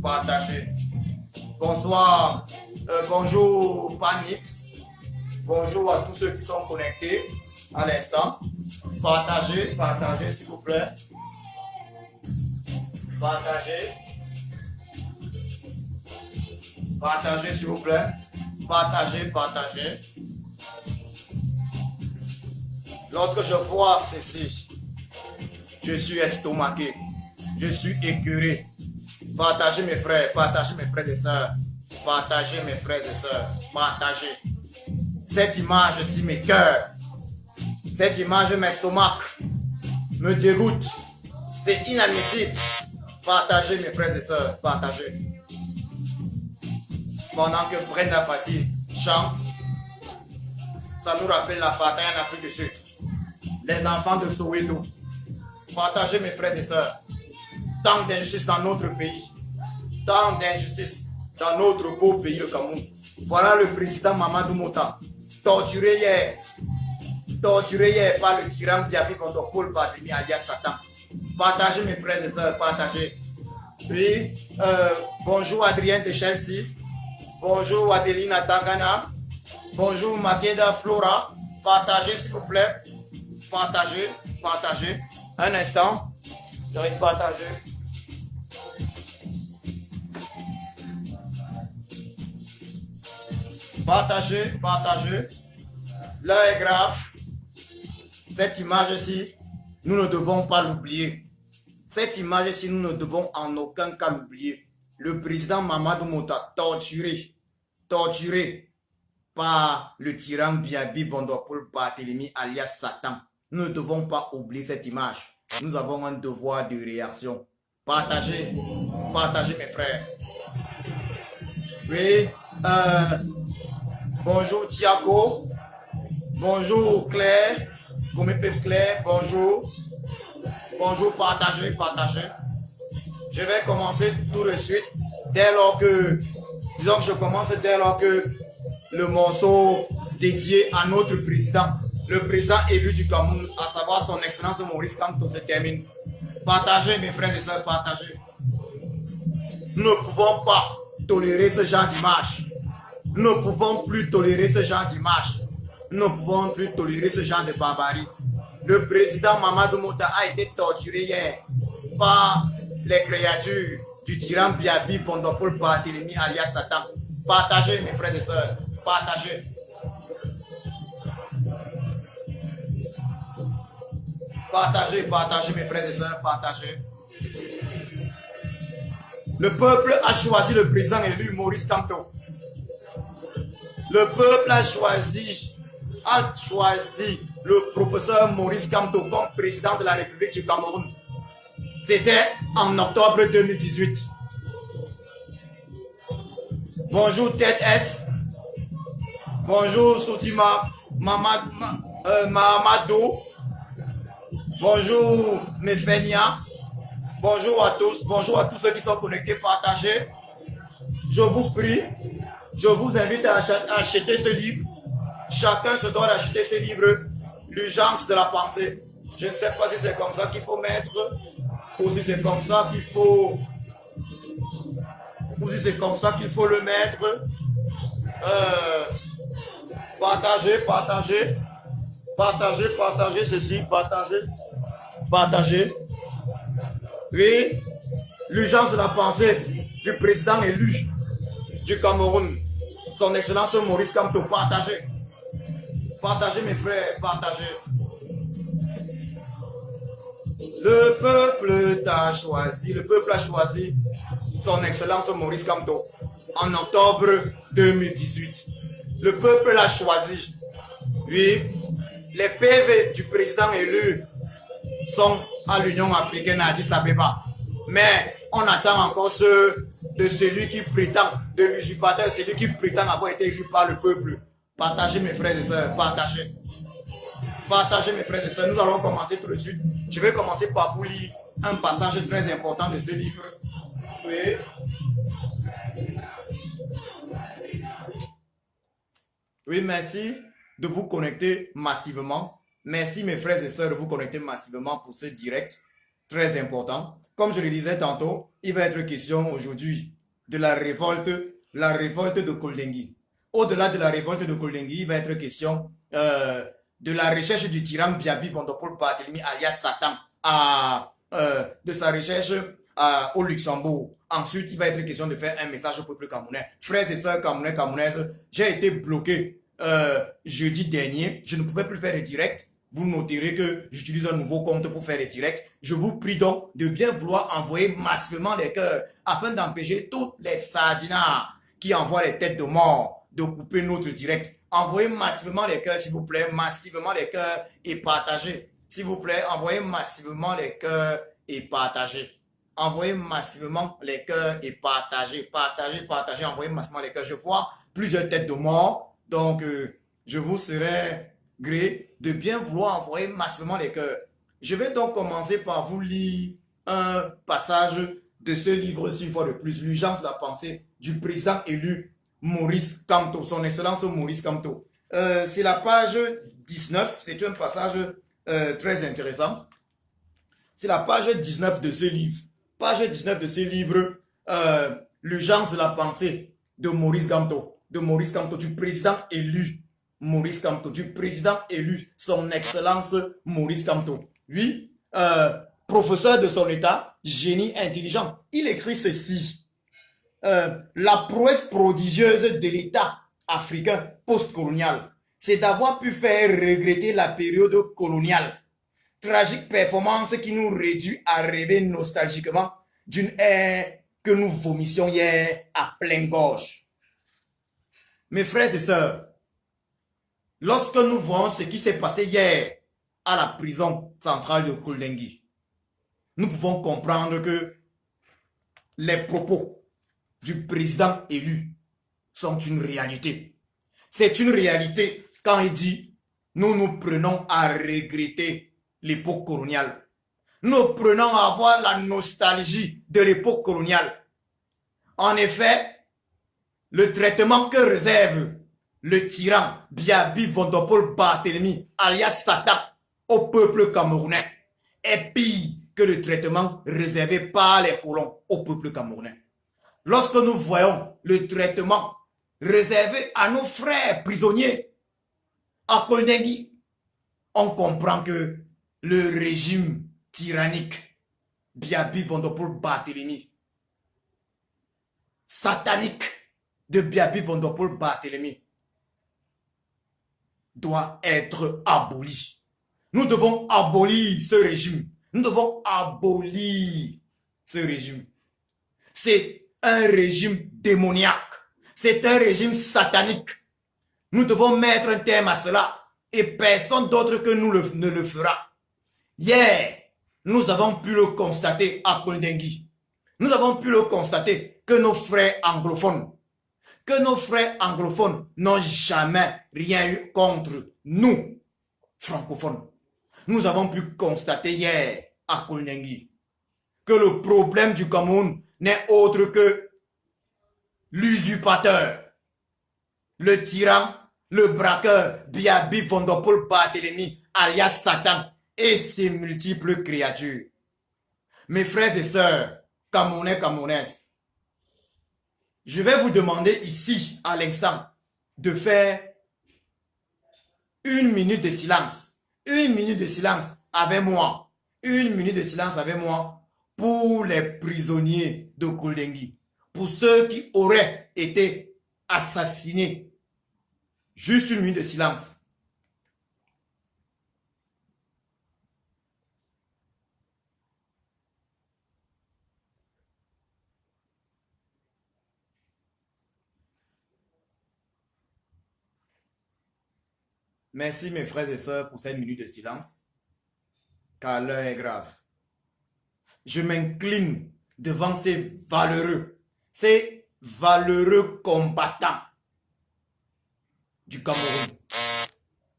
partagez. Bonsoir, bonjour Panips, bonjour à tous ceux qui sont connectés à l'instant. Partagez, partagez s'il vous plaît. Partagez. Partagez s'il vous plaît. Partagez, partagez. Lorsque je vois ceci, je suis estomaqué, je suis écœuré. Partagez mes frères et sœurs. Partagez mes frères et sœurs. Partagez. Cette image-ci m'écœure. Cette image m'estomaque, me dégoûte. C'est inadmissible. Partagez mes frères et sœurs. Partagez. Pendant que Brenda Fassi chante, ça nous rappelle la bataille en Afrique du Sud. Les enfants de Soweto. Partagez mes frères et sœurs. Tant d'injustice dans notre pays. Tant d'injustice dans notre beau pays, le Cameroun. Voilà le président Mamadou Mota. Torturé hier par le tyran Biabi contre Paul Barthélemy alias Satan. Partagez mes frères et sœurs, partagez. Oui, bonjour Adrien de Chelsea. Bonjour Adelina Tangana. Bonjour Makeda Flora. Partagez s'il vous plaît. Partagez, partagez. Un instant. Je vais partager. Partagez, partagez. L'heure est grave. Cette image-ci, nous ne devons pas l'oublier. Cette image-ci, nous ne devons en aucun cas l'oublier. Le président Mamadou Mota, torturé par le tyran Biabi Bondopol Barthélemy alias Satan. Nous ne devons pas oublier cette image. Nous avons un devoir de réaction. Partagez, partagez mes frères. Oui, bonjour Thiago, bonjour Claire, Claire, bonjour. Bonjour, partagez, partagez. Je vais commencer tout de suite, dès lors que, disons que je commence dès lors que le morceau dédié à notre président, le président élu du Cameroun, à savoir son excellence Maurice Kamto, se termine. Partagez mes frères et sœurs, partagez. Nous ne pouvons pas tolérer ce genre d'image. Nous ne pouvons plus tolérer ce genre d'image. Nous ne pouvons plus tolérer ce genre de barbarie. Le président Mamadou Mota a été torturé hier par les créatures du tyran Biabi Bondopol Barthélemy alias Satan. Partagez mes frères et sœurs, partagez. Partagez, partagez mes frères et sœurs, partagez. Le peuple a choisi le président élu Maurice Kamto. Le peuple a choisi le professeur Maurice Kamto comme président de la République du Cameroun. C'était en octobre 2018. Bonjour Tête S. Bonjour Soutima Mahamadou. Bonjour Mefenia. Bonjour à tous ceux qui sont connectés, partagez. Je vous prie, je vous invite à acheter ce livre. Chacun se doit d'acheter ce livre, L'urgence de la pensée. Je ne sais pas si c'est comme ça qu'il faut mettre, ou si c'est comme ça qu'il faut, le mettre. Partagez, partagez, partagez, partagez ceci, partagez. Oui, l'urgence de la pensée du président élu du Cameroun, son excellence Maurice Kamto, partagez. Partagez mes frères, partagez. Le peuple t'a choisi, le peuple a choisi son excellence Maurice Kamto en octobre 2018. Le peuple l'a choisi. Oui, les PV du président élu sont à l'Union africaine à Addis Abeba. Mais on attend encore ceux de celui qui prétend, de l'usurpateur, celui qui prétend avoir été élu par le peuple. Partagez mes frères et sœurs, partagez. Partagez mes frères et sœurs, nous allons commencer tout de suite. Je vais commencer par vous lire un passage très important de ce livre. Oui. Oui, merci de vous connecter massivement. Merci mes frères et sœurs de vous connecter massivement pour ce direct très important. comme je le disais tantôt, il va être question aujourd'hui de la révolte de Koldengui. Au-delà de la révolte de Koldengui, il va être question de la recherche du tyran Biabi Vondopol Barthélemy alias Satan, de sa recherche au Luxembourg. Ensuite, il va être question de faire un message au peuple camerounais. Frères et sœurs camerounais, camerounaises, j'ai été bloqué jeudi dernier. Je ne pouvais plus faire les directs. Vous noterez que j'utilise un nouveau compte pour faire les directs. Je vous prie donc de bien vouloir envoyer massivement les cœurs afin d'empêcher toutes les sardinards qui envoient les têtes de mort de couper notre direct. Envoyez massivement les cœurs, s'il vous plaît, massivement les cœurs et partagez. S'il vous plaît, envoyez massivement les cœurs et partagez. Envoyez massivement les cœurs et partagez. Partagez, envoyez massivement les cœurs. Je vois plusieurs têtes de mort, donc je vous serai gré de bien vouloir envoyer massivement les cœurs. Je vais donc commencer par vous lire un passage de ce livre-ci, une fois de plus, L'urgence de la pensée du président élu Maurice Kamto, son excellence Maurice Kamto. C'est la page 19, c'est un passage très intéressant. C'est la page 19 de ce livre. Page 19 de ce livre, L'urgence de la pensée de Maurice Kamto, du président élu Maurice Kamto, du président élu, son excellence Maurice Kamto. Oui, professeur de son état, génie intelligent. Il écrit ceci. La prouesse prodigieuse de l'état africain post-colonial, c'est d'avoir pu faire regretter la période coloniale. Tragique performance qui nous réduit à rêver nostalgiquement d'une ère que nous vomissions hier à pleine gorge. Mes frères et sœurs, lorsque nous voyons ce qui s'est passé hier à la prison centrale de Koldengui, nous pouvons comprendre que les propos du président élu sont une réalité. C'est une réalité quand il dit « Nous nous prenons à regretter l'époque coloniale. Nous prenons à avoir la nostalgie de l'époque coloniale. » En effet, le traitement que réserve le tyran Biabi Vondopol Barthélemy, alias Satan, au peuple camerounais est pire que le traitement réservé par les colons au peuple camerounais. Lorsque nous voyons le traitement réservé à nos frères prisonniers à Koldengui, on comprend que le régime tyrannique Biabi Vondopol Barthélemy, satanique de Biabi Vondopol Barthélemy, doit être aboli. Nous devons abolir ce régime. Nous devons abolir ce régime. C'est un régime démoniaque. C'est un régime satanique. Nous devons mettre un terme à cela et personne d'autre que nous ne le fera. Hier, nous avons pu le constater à Koldengui. Nous avons pu le constater que nos frères anglophones n'ont jamais rien eu contre nous, francophones. Nous avons pu constater hier à Koldengui que le problème du Cameroun n'est autre que l'usurpateur, le tyran, le braqueur Biabi Vondopol Barthélemy, alias Satan, et ses multiples créatures. Mes frères et sœurs, Camerounais, Camerounaises, je vais vous demander ici, à l'instant, de faire une minute de silence. Une minute de silence avec moi. Une minute de silence avec moi pour les prisonniers de Koldengui. Pour ceux qui auraient été assassinés. Juste une minute de silence. Merci mes frères et sœurs pour cette minute de silence, car l'heure est grave. Je m'incline devant ces valeureux combattants du Cameroun,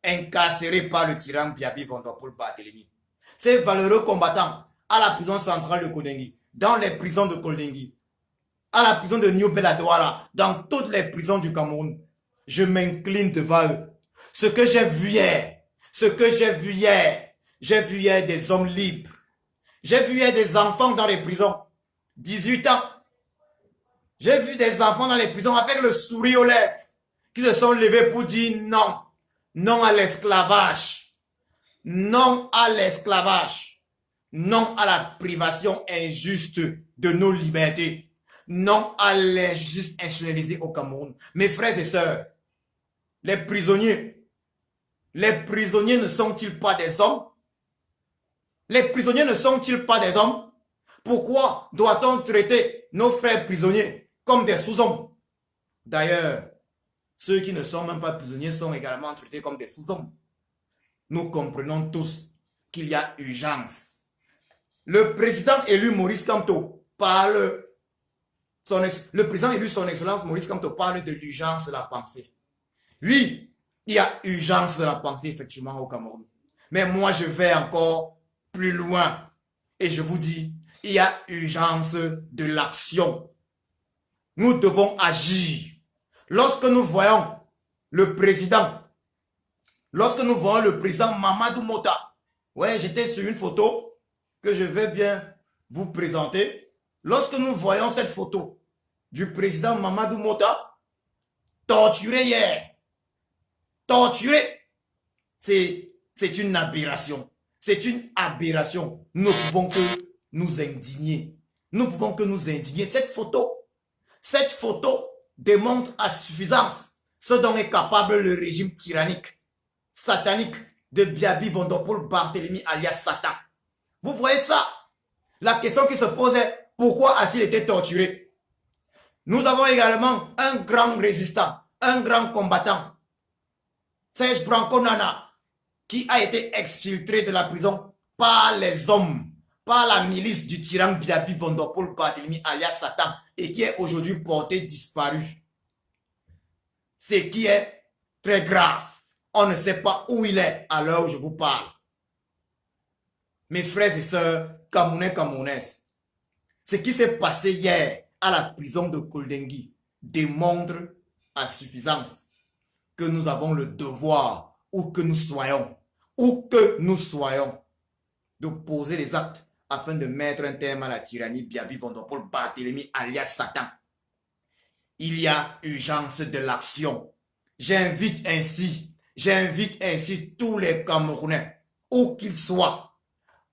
incarcérés par le tyran Biabi Vondopol Barthélemy. Ces valeureux combattants à la prison centrale de Koldengui, dans les prisons de Koldengui, à la prison de New Belladouala, dans toutes les prisons du Cameroun, je m'incline devant eux. Ce que j'ai vu hier, j'ai vu hier des hommes libres, J'ai vu des enfants dans les prisons, 18 ans. J'ai vu des enfants dans les prisons avec le sourire aux lèvres, qui se sont levés pour dire non. Non à l'esclavage. Non à l'esclavage. Non à la privation injuste de nos libertés. Non à l'injustice institutionnalisée au Cameroun. Mes frères et sœurs, les prisonniers ne sont-ils pas des hommes? Les prisonniers ne sont-ils pas des hommes? Pourquoi doit-on traiter nos frères prisonniers comme des sous-hommes? D'ailleurs, ceux qui ne sont même pas prisonniers sont également traités comme des sous-hommes. Nous comprenons tous qu'il y a urgence. Le président élu Maurice Kamto parle, le président élu son excellence Maurice Kamto parle de l'urgence de la pensée. Oui, il y a urgence de la pensée effectivement au Cameroun. Mais moi je vais encore plus loin et je vous dis, il y a urgence de l'action. Nous devons agir. Lorsque nous voyons le président Mamadou Mota, ouais, j'étais sur une photo que je vais bien vous présenter. Lorsque nous voyons cette photo du président Mamadou Mota, torturé hier, torturé, c'est une aberration. C'est une aberration. Nous ne pouvons que nous indigner. Nous pouvons que nous indigner. Cette photo démontre à suffisance ce dont est capable le régime tyrannique, satanique de Biaby Vondopol Barthélemy alias Satan. Vous voyez ça? La question qui se pose est, pourquoi a-t-il été torturé? Nous avons également un grand résistant, un grand combattant, Serge Branco Nana, qui a été exfiltré de la prison par les hommes, par la milice du tyran Biaby Vondopol Barthélemy alias Satan, et qui est aujourd'hui porté disparu. Ce qui est très grave. On ne sait pas où il est à l'heure où je vous parle. Mes frères et sœurs, Camerounais, Camerounaises, ce qui s'est passé hier à la prison de Koldengui démontre à suffisance que nous avons le devoir, où que nous soyons, de poser les actes afin de mettre un terme à la tyrannie Biaby Vondopol Barthélemy alias Satan. Il y a urgence de l'action. J'invite ainsi tous les Camerounais, où qu'ils soient,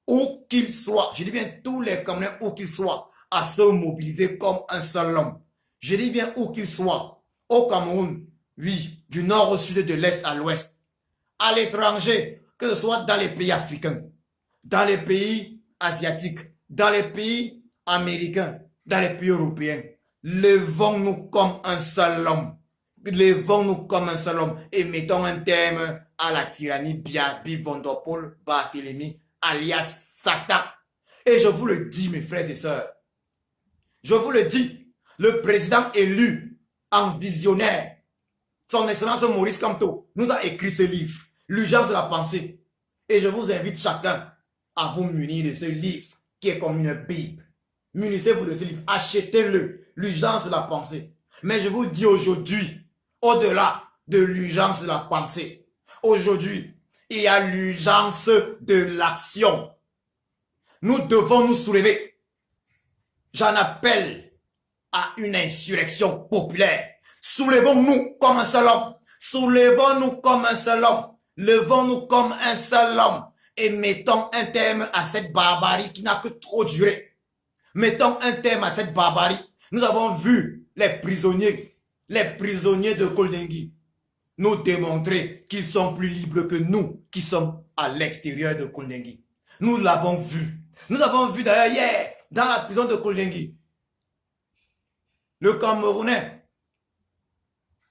je dis bien tous les Camerounais, où qu'ils soient, à se mobiliser comme un seul homme. Je dis bien où qu'ils soient, au Cameroun, oui, du nord au sud, de l'est à l'ouest, à l'étranger, que ce soit dans les pays africains, dans les pays asiatiques, dans les pays américains, dans les pays européens. Levons-nous comme un seul homme. Levons-nous comme un seul homme et mettons un terme à la tyrannie Biaby Vondopol Barthélemy alias Satan. Et je vous le dis, mes frères et sœurs, je vous le dis, le président élu en visionnaire, son excellence Maurice Kamto, nous a écrit ce livre, L'urgence de la pensée. Et je vous invite chacun à vous munir de ce livre qui est comme une Bible. Munissez-vous de ce livre, achetez-le, L'urgence de la pensée. Mais je vous dis aujourd'hui, au-delà de l'urgence de la pensée, aujourd'hui, il y a l'urgence de l'action. Nous devons nous soulever. J'en appelle à une insurrection populaire. Soulevons-nous comme un seul homme. Soulevons-nous comme un seul homme. Levons-nous comme un seul homme. Et mettons un terme à cette barbarie qui n'a que trop duré. Mettons un terme à cette barbarie. Nous avons vu les prisonniers de Koldengui nous démontrer qu'ils sont plus libres que nous qui sommes à l'extérieur de Koldengui. Nous l'avons vu. Nous avons vu d'ailleurs hier, dans la prison de Koldengui, le Camerounais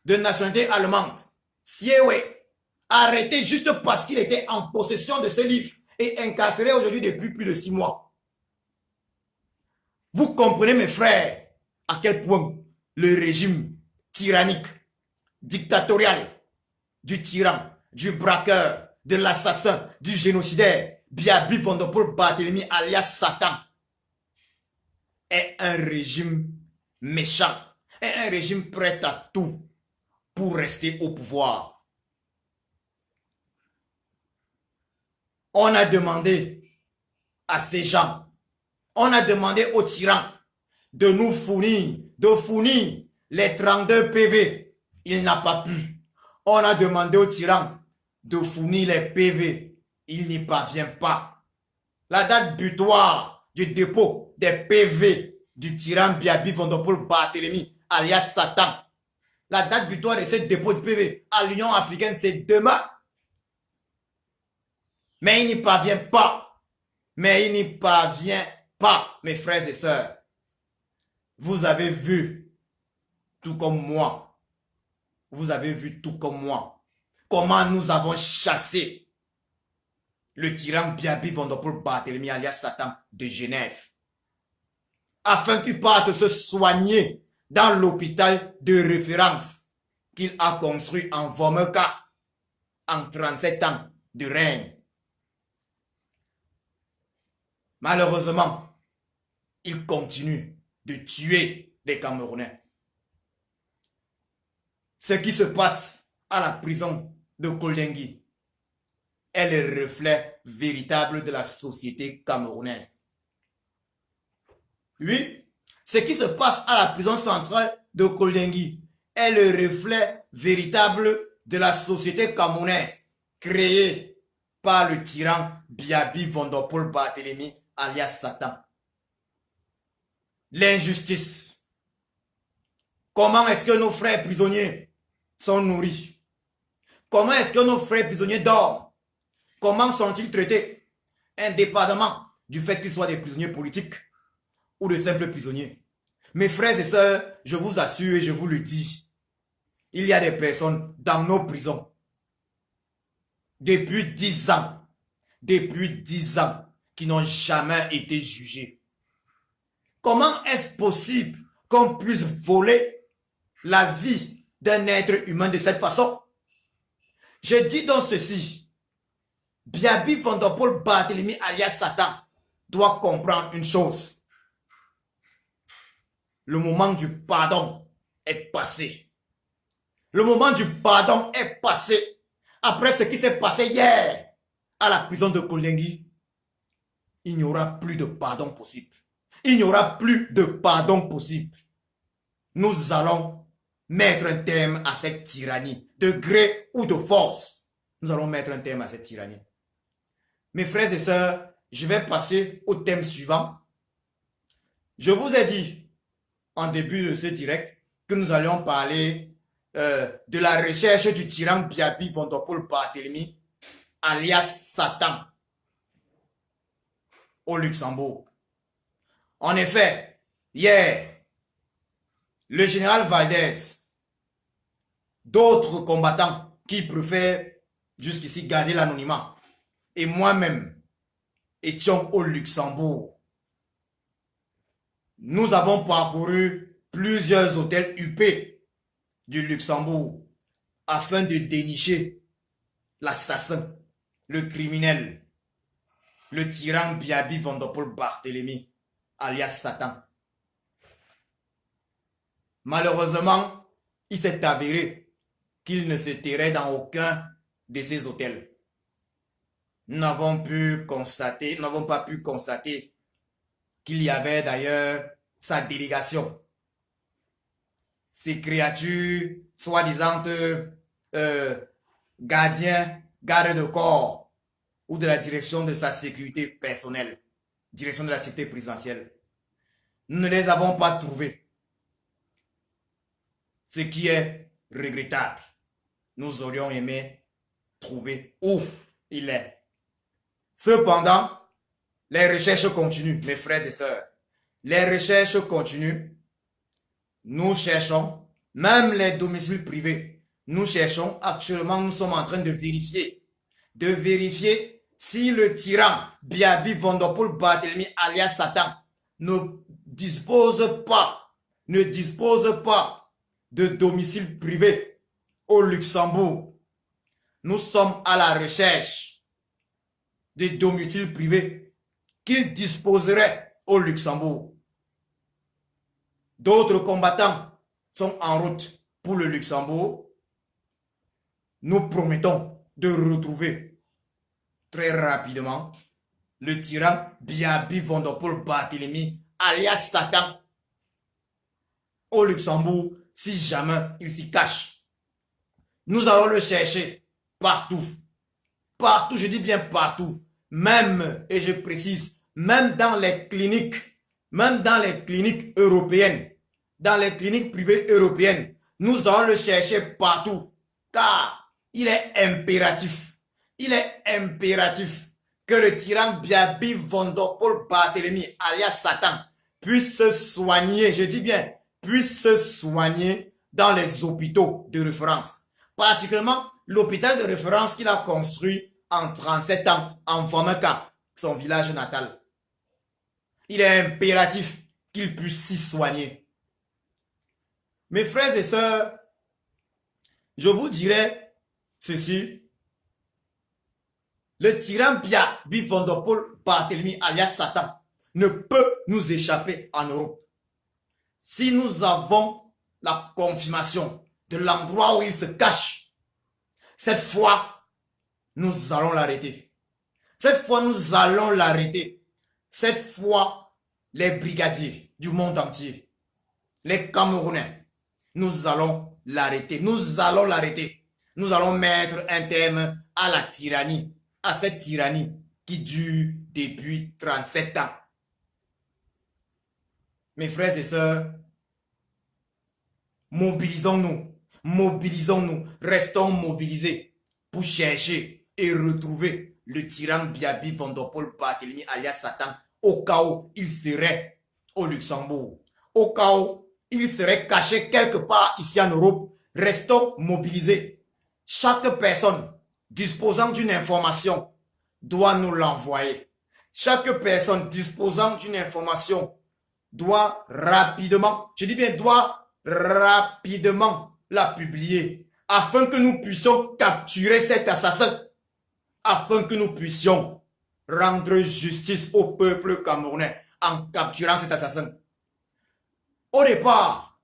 de nationalité allemande, Siewe, arrêté juste parce qu'il était en possession de ce livre et incarcéré aujourd'hui depuis plus de 6 mois. Vous comprenez, mes frères, à quel point le régime tyrannique, dictatorial, du tyran, du braqueur, de l'assassin, du génocidaire, Biaby Vondopol Barthélemy alias Satan, est un régime méchant, est un régime prêt à tout pour rester au pouvoir. On a demandé à ces gens. On a demandé au tyran de nous fournir, les 32 PV. Il n'a pas pu. On a demandé au tyran de fournir les PV. Il n'y parvient pas. La date butoir du dépôt des PV du tyran Biaby Vondopol Barthélemy, alias Satan. La date butoir de ce dépôt de PV à l'Union africaine, c'est demain. Mais il n'y parvient pas. Mais il n'y parvient pas, mes frères et sœurs. Vous avez vu, tout comme moi, comment nous avons chassé le tyran Biaby Vondopol Barthélemy alias Satan de Genève, afin qu'il parte se soigner dans l'hôpital de référence qu'il a construit en Vomeka en 37 ans de règne. Malheureusement, il continue de tuer les Camerounais. Ce qui se passe à la prison de Koldengui est le reflet véritable de la société camerounaise. Oui, ce qui se passe à la prison centrale de Koldengui est le reflet véritable de la société camerounaise créée par le tyran Biaby Vondopol Barthélemy alias Satan. L'injustice. Comment est-ce que nos frères prisonniers sont nourris? Comment est-ce que nos frères prisonniers dorment? Comment sont-ils traités? Indépendamment du fait qu'ils soient des prisonniers politiques ou de simples prisonniers. Mes frères et sœurs, je vous assure et je vous le dis, il y a des personnes dans nos prisons depuis 10 ans, qui n'ont jamais été jugées. Comment est-ce possible qu'on puisse voler la vie d'un être humain de cette façon? Je dis donc ceci. Biaby Vondopol Barthélemy alias Satan doit comprendre une chose. Le moment du pardon est passé. Le moment du pardon est passé. Après ce qui s'est passé hier à la prison de Koldengui, il n'y aura plus de pardon possible. Il n'y aura plus de pardon possible. Nous allons mettre un terme à cette tyrannie, de gré ou de force. Nous allons mettre un terme à cette tyrannie. Mes frères et sœurs, je vais passer au thème suivant. Je vous ai dit en début de ce direct que nous allions parler de la recherche du tyran Biaby Vondopol Barthélemy alias Satan au Luxembourg. En effet, hier, le général Valdez, d'autres combattants qui préfèrent jusqu'ici garder l'anonymat, et moi-même étions au Luxembourg. Nous avons parcouru plusieurs hôtels huppés du Luxembourg afin de dénicher l'assassin, le criminel, le tyran Biaby Vondopol Barthélemy alias Satan. Malheureusement, il s'est avéré qu'il ne se tairait dans aucun de ces hôtels. Nous n'avons pas pu constater qu'il y avait d'ailleurs sa délégation. Ces créatures, soi-disant gardiens, gardes de corps, ou de la direction de sa sécurité personnelle, direction de la sécurité présidentielle. Nous ne les avons pas trouvés. Ce qui est regrettable. Nous aurions aimé trouver où il est. Cependant, les recherches continuent, mes frères et sœurs. Les recherches continuent. Nous cherchons, même les domiciles privés, nous cherchons, actuellement nous sommes en train de vérifier si le tyran Biaby Vondopol Barthélemy alias Satan ne dispose pas de domicile privé au Luxembourg. Nous sommes à la recherche des domiciles privés qui disposeraient au Luxembourg. D'autres combattants sont en route pour le Luxembourg. Nous promettons de retrouver très rapidement le tyran Biaby Van der Poel Barthélemy, alias Satan, au Luxembourg, si jamais il s'y cache. Nous allons le chercher partout. Partout, je dis bien partout. Même, et je précise, même dans les cliniques européennes, dans les cliniques privées européennes, nous allons le chercher partout. Car il est impératif que le tyran Biaby Van der Poel Barthélemy, alias Satan, puisse se soigner, je dis bien, puisse se soigner dans les hôpitaux de référence. Particulièrement l'hôpital de référence qu'il a construit en 37 ans en Vameka, son village natal. Il est impératif qu'il puisse s'y soigner. Mes frères et sœurs, je vous dirais ceci. Le tyran Biaby Van der Poel Barthélemy alias Satan ne peut nous échapper en Europe. Si nous avons la confirmation de l'endroit où il se cache, cette fois, nous allons l'arrêter. Cette fois, nous allons l'arrêter. Cette fois, les brigadiers du monde entier, les Camerounais, nous allons l'arrêter. Nous allons l'arrêter. Nous allons mettre un terme à la tyrannie, à cette tyrannie qui dure depuis 37 ans. Mes frères et sœurs, mobilisons-nous, restons mobilisés pour chercher et retrouver le tyran Biaby Van der Poel Barthélemy alias Satan au cas où il serait au Luxembourg, au cas où il serait caché quelque part ici en Europe. Restons mobilisés. Chaque personne disposant d'une information doit nous l'envoyer. Chaque personne disposant d'une information doit rapidement, je dis bien doit rapidement la publier afin que nous puissions capturer cet assassin, afin que nous puissions rendre justice au peuple camerounais en capturant cet assassin. Au départ,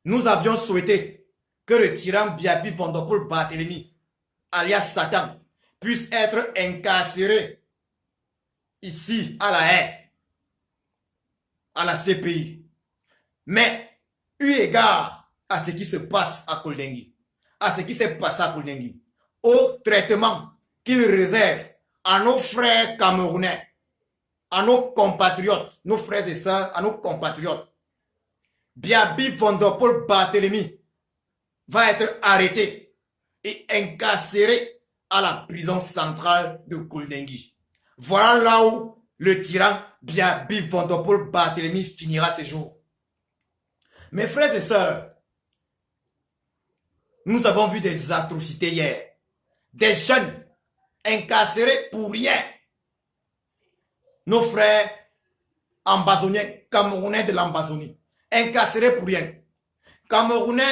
nous avions souhaité que le tyran Biaby Van der Poel Barthélemy, alias Satan, puisse être incarcéré ici à La Haye, à la CPI. Mais, eu égard à ce qui se passe à Koldengui, à ce qui s'est passé à Koldengui, au traitement qu'il réserve à nos frères camerounais, à nos compatriotes, nos frères et sœurs, à nos compatriotes, Biaby Van der Poel Barthélemy va être arrêté et incarcéré à la prison centrale de Koldengui. Voilà là où le tyran Biaby Van der Poel Barthélemy finira ses jours. Mes frères et sœurs, nous avons vu des atrocités hier. Des jeunes incarcérés pour rien. Nos frères ambazoniens, camerounais de l'Ambazonie, incarcérés pour rien. Camerounais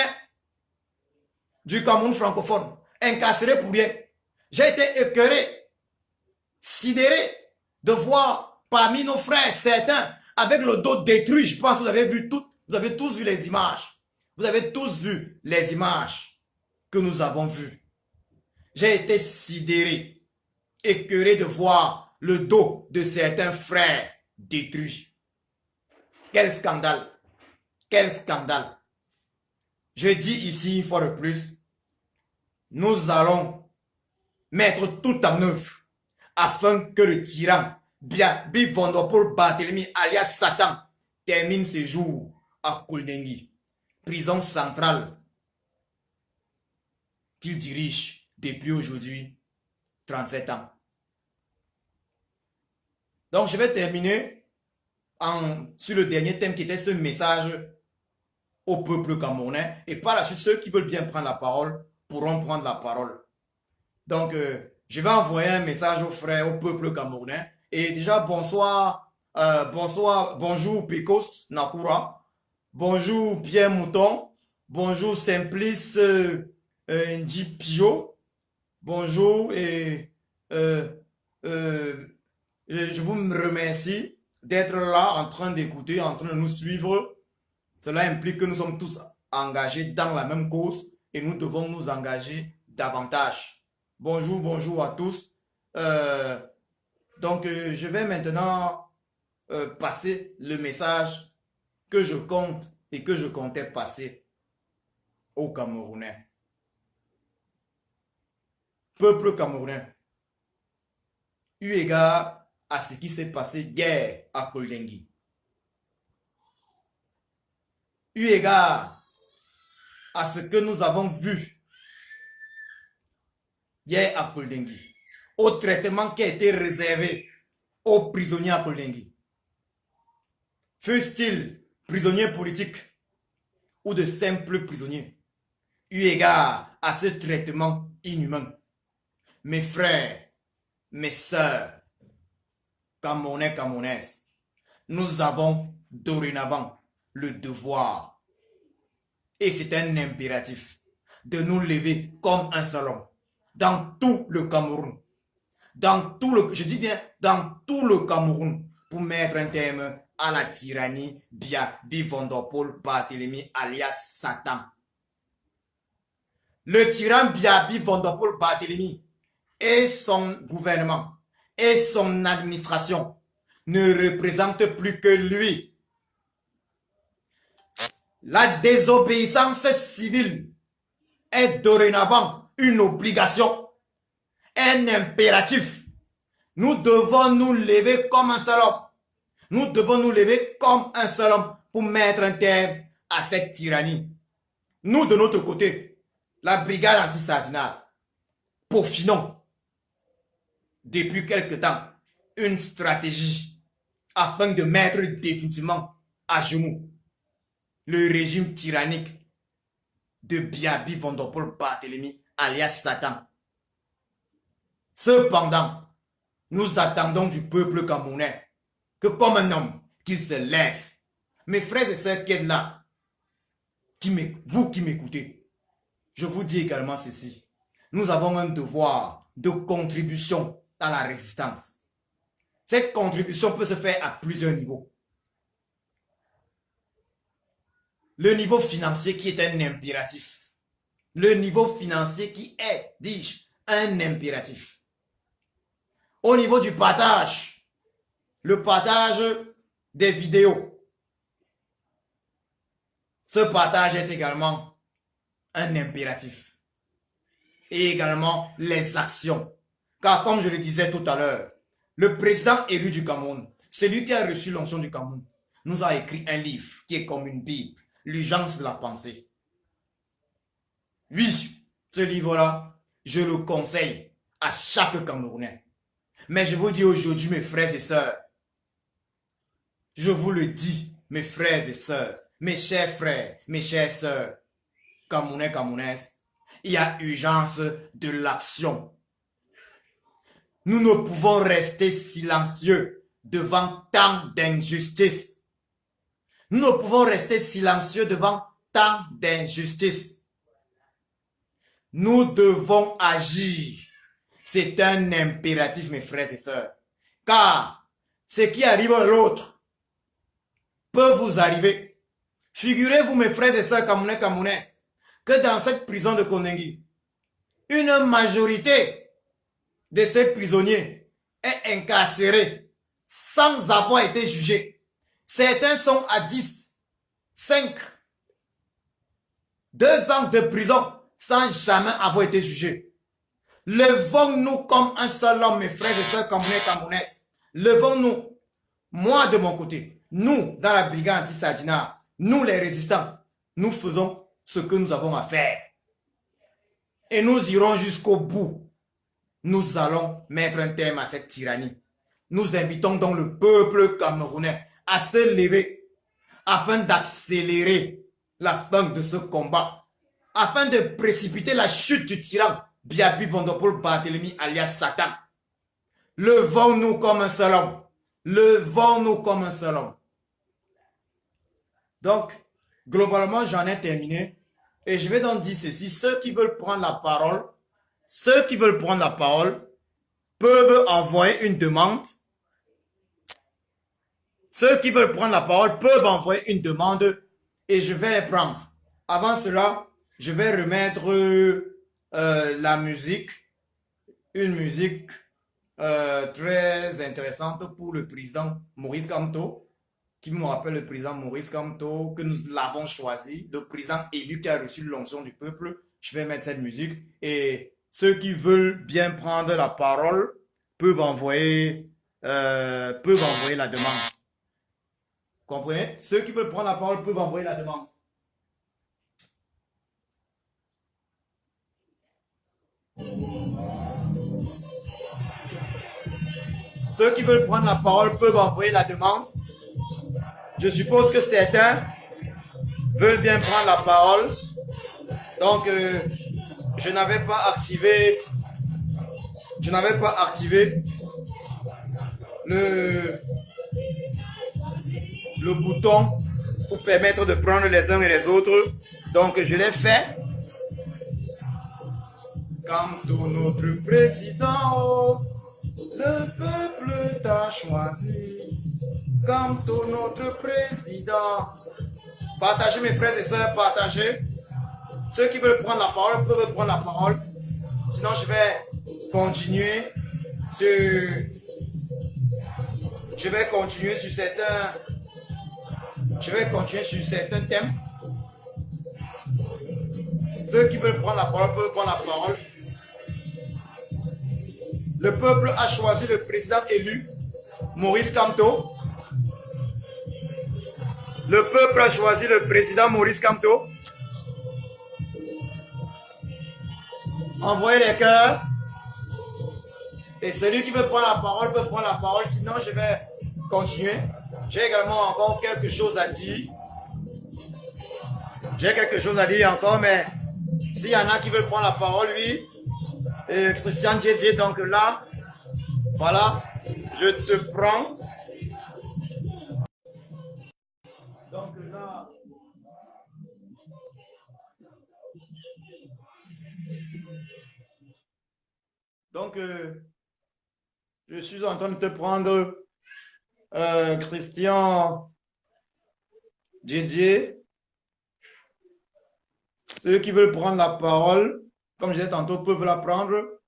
du Cameroun francophone, incarcérés pour rien. J'ai été écœuré, sidéré de voir parmi nos frères certains avec le dos détruit. Je pense que vous avez vu tout, vous avez tous vu les images. Vous avez tous vu les images que nous avons vues. J'ai été sidéré, écœuré de voir le dos de certains frères détruits. Quel scandale! Quel scandale! Je dis ici une fois de plus, nous allons mettre tout en œuvre afin que le tyran Biaby Van der Poel Barthélemy alias Satan termine ses jours à Koldengui, prison centrale qu'il dirige depuis aujourd'hui 37 ans. Donc je vais terminer sur le dernier thème qui était ce message au peuple camerounais, et par la suite ceux qui veulent bien prendre la parole pourront prendre la parole. Donc je vais envoyer un message aux frères, au peuple camerounais. Et déjà bonsoir, bonjour Pecos Nakura, bonjour Pierre Mouton, bonjour Simplice Ndjipio, bonjour et je vous remercie d'être là en train d'écouter, en train de nous suivre. Cela implique que nous sommes tous engagés dans la même cause et nous devons nous engager davantage. Bonjour, bonjour à tous. Donc, je vais maintenant passer le message que je compte et que je comptais passer aux Camerounais. Peuple camerounais, eu égard à ce qui s'est passé hier à Koldengui, eu égard à ce que nous avons vu hier à Koldengui, au traitement qui a été réservé aux prisonniers à Koldengui, fussent-ils prisonniers politiques ou de simples prisonniers, eu égard à ce traitement inhumain. Mes frères, mes sœurs, Camerounais, Camerounaises, nous avons dorénavant le devoir, et c'est un impératif, de nous lever comme un seul homme, dans tout le Cameroun, je dis bien dans tout le Cameroun, pour mettre un terme à la tyrannie Biaby Vondopol Barthélemy alias Satan. Le tyran Biaby Vondopol Barthélemy et son gouvernement et son administration ne représentent plus que lui. La désobéissance civile est dorénavant une obligation, un impératif. Nous devons nous lever comme un seul homme. Nous devons nous lever comme un seul homme pour mettre un terme à cette tyrannie. Nous, de notre côté, la brigade anti-sardinale, peaufinons depuis quelque temps une stratégie afin de mettre définitivement à genoux le régime tyrannique de Biaby Vondopol Barthélemy alias Satan. Cependant, nous attendons du peuple camerounais que comme un homme, qu'il se lève. Mes frères et sœurs qui êtes là, vous qui m'écoutez, je vous dis également ceci. Nous avons un devoir de contribution à la résistance. Cette contribution peut se faire à plusieurs niveaux. Le niveau financier qui est un impératif. Le niveau financier qui est, dis-je, un impératif. Au niveau du partage, le partage des vidéos. Ce partage est également un impératif. Et également les actions. Car comme je le disais tout à l'heure, le président élu du Cameroun, celui qui a reçu l'onction du Cameroun, nous a écrit un livre qui est comme une Bible, l'urgence de la pensée. Oui, ce livre-là, je le conseille à chaque Camerounais. Mais je vous dis aujourd'hui, mes frères et sœurs, je vous le dis, mes frères et sœurs, mes chers frères, mes chères sœurs, Camerounais, Camerounaises, il y a urgence de l'action. Nous ne pouvons rester silencieux devant tant d'injustices. Nous ne pouvons rester silencieux devant tant d'injustices. Nous devons agir. C'est un impératif, mes frères et sœurs. Car ce qui arrive à l'autre peut vous arriver. Figurez-vous, mes frères et sœurs Camerounais, Camerounaises, que dans cette prison de Kondengi, une majorité de ces prisonniers est incarcérée sans avoir été jugés. Certains sont à 10, 5, 2 ans de prison sans jamais avoir été jugés. Levons-nous comme un seul homme, mes frères et sœurs Camerounais, Camerounaises. Levons-nous. Moi, de mon côté, nous, dans la brigade anti-Sardinat, nous les résistants, nous faisons ce que nous avons à faire. Et nous irons jusqu'au bout. Nous allons mettre un terme à cette tyrannie. Nous invitons donc le peuple camerounais à se lever afin d'accélérer la fin de ce combat, afin de précipiter la chute du tyran Biaby Vondopol Barthélemy alias Satan. Levons-nous comme un seul homme. Levons-nous comme un seul homme. Donc, globalement, j'en ai terminé. Et je vais donc dire ceci. Ceux qui veulent prendre la parole, peuvent envoyer une demande. Ceux qui veulent prendre la parole peuvent envoyer une demande et je vais les prendre. Avant cela, je vais remettre la musique, une musique très intéressante pour le président Maurice Kamto, qui me rappelle le président Maurice Kamto, que nous l'avons choisi, le président élu qui a reçu l'onction du peuple. Je vais mettre cette musique et ceux qui veulent bien prendre la parole peuvent envoyer la demande. Comprenez? Ceux qui veulent prendre la parole peuvent envoyer la demande. Ceux qui veulent prendre la parole peuvent envoyer la demande. Je suppose que certains veulent bien prendre la parole. Donc, je n'avais pas activé le bouton pour permettre de prendre les uns et les autres. Donc, je l'ai fait. Comme tout notre président, le peuple t'a choisi. Comme tout notre président. Partagez mes frères et sœurs, partagez. Ceux qui veulent prendre la parole peuvent prendre la parole. Sinon, je vais continuer sur certains thèmes. Ceux qui veulent prendre la parole peuvent prendre la parole. Le peuple a choisi le président élu, Maurice Kamto. Le peuple a choisi le président Maurice Kamto. Envoyez les cœurs. Et celui qui veut prendre la parole peut prendre la parole. Sinon, je vais continuer. J'ai également encore quelque chose à dire. J'ai quelque chose à dire encore, mais s'il y en a qui veulent prendre la parole, oui. Et Christian Djedje, donc là, voilà, je te prends. Donc là, je suis en train de te prendre Christian Djedje. Ceux qui veulent prendre la parole, comme je disais tantôt, peuvent la prendre.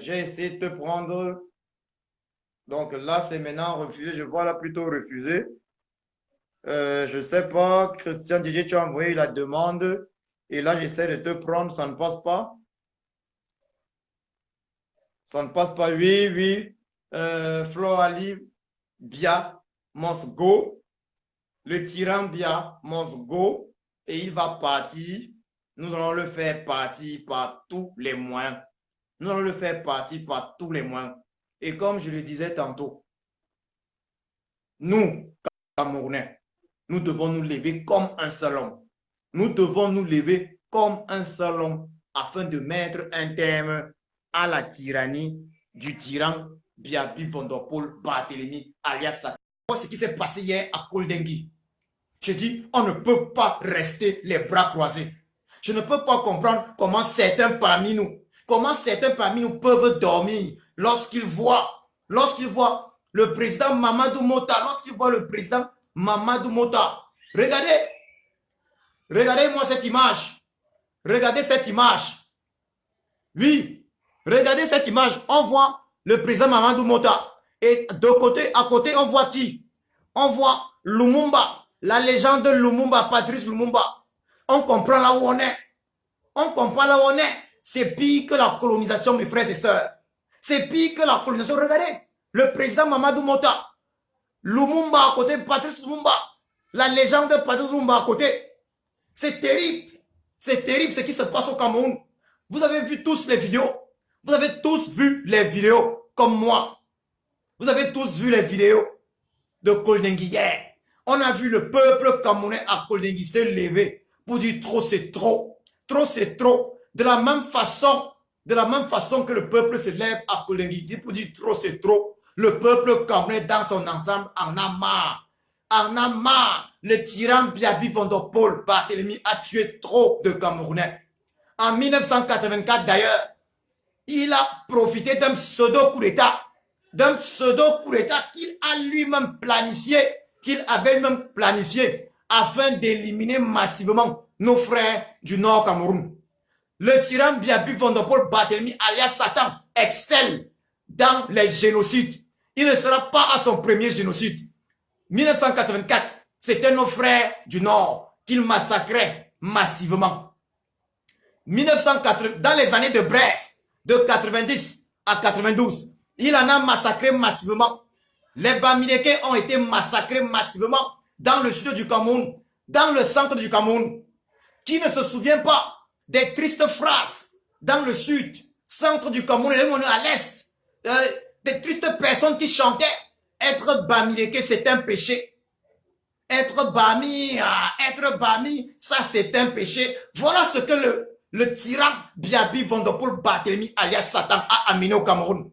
J'ai essayé de te prendre. Donc là, c'est maintenant refusé. Je vois là plutôt refusé. Je ne sais pas, Christian Didier, tu as envoyé la demande. Et là, j'essaie de te prendre. Ça ne passe pas. Ça ne passe pas. Oui, oui. Flo Ali Bia Mosgo. Le tyran Bia Mosgo. Et il va partir. Nous allons le faire partir par tous les moyens. Nous allons le faire partir par tous les moyens. Et comme je le disais tantôt, nous, Camerounais, nous devons nous lever comme un seul homme. Nous devons nous lever comme un seul homme afin de mettre un terme à la tyrannie du tyran Biabi Vondopol Barthélemy alias Satan. Ce qui s'est passé hier à Koldengui. Je dis, on ne peut pas rester les bras croisés. Je ne peux pas comprendre comment certains parmi nous peuvent dormir lorsqu'ils voient le président Mamadou Mota, Regardez-moi cette image. Regardez cette image. Oui, regardez cette image. On voit le président Mamadou Mota. Et à côté, on voit qui? On voit Lumumba, la légende de Lumumba, Patrice Lumumba. On comprend là où on est. C'est pire que la colonisation, mes frères et sœurs. C'est pire que la colonisation. Regardez, le président Mamadou Mota, Lumumba à côté, Patrice Lumumba, la légende de Patrice Lumumba à côté. C'est terrible. C'est terrible ce qui se passe au Cameroun. Vous avez vu tous les vidéos. Vous avez tous vu les vidéos comme moi. Vous avez tous vu les vidéos de Koldengui hier. On a vu le peuple camerounais à Koldengui se lever pour dire trop c'est trop. Trop c'est trop. De la même façon que le peuple se lève à Koldengui pour dire trop c'est trop. Le peuple camerounais dans son ensemble en a marre. En a marre. Le tyran Biabi Vondopol Barthélemy a tué trop de Camerounais. En 1984 d'ailleurs, il a profité d'un pseudo coup d'état. Qu'il a lui-même planifié, afin d'éliminer massivement nos frères du Nord Cameroun. Le tyran Biabi Vondopol Barthélemy alias Satan excelle dans les génocides. Il ne sera pas à son premier génocide. 1984, c'était nos frères du Nord qu'il massacrait massivement. 1980, dans les années de Brest, de 90 à 92, il en a massacré massivement. Les Bamileke ont été massacrés massivement dans le sud du Cameroun, dans le centre du Cameroun. Qui ne se souvient pas des tristes phrases dans le sud, centre du Cameroun et à l'est, des tristes personnes qui chantaient être Bamileke, c'est un péché. Être Bami, ça c'est un péché. Voilà ce que le tyran Biabi Vondopol Barthélemy alias Satan a amené au Cameroun.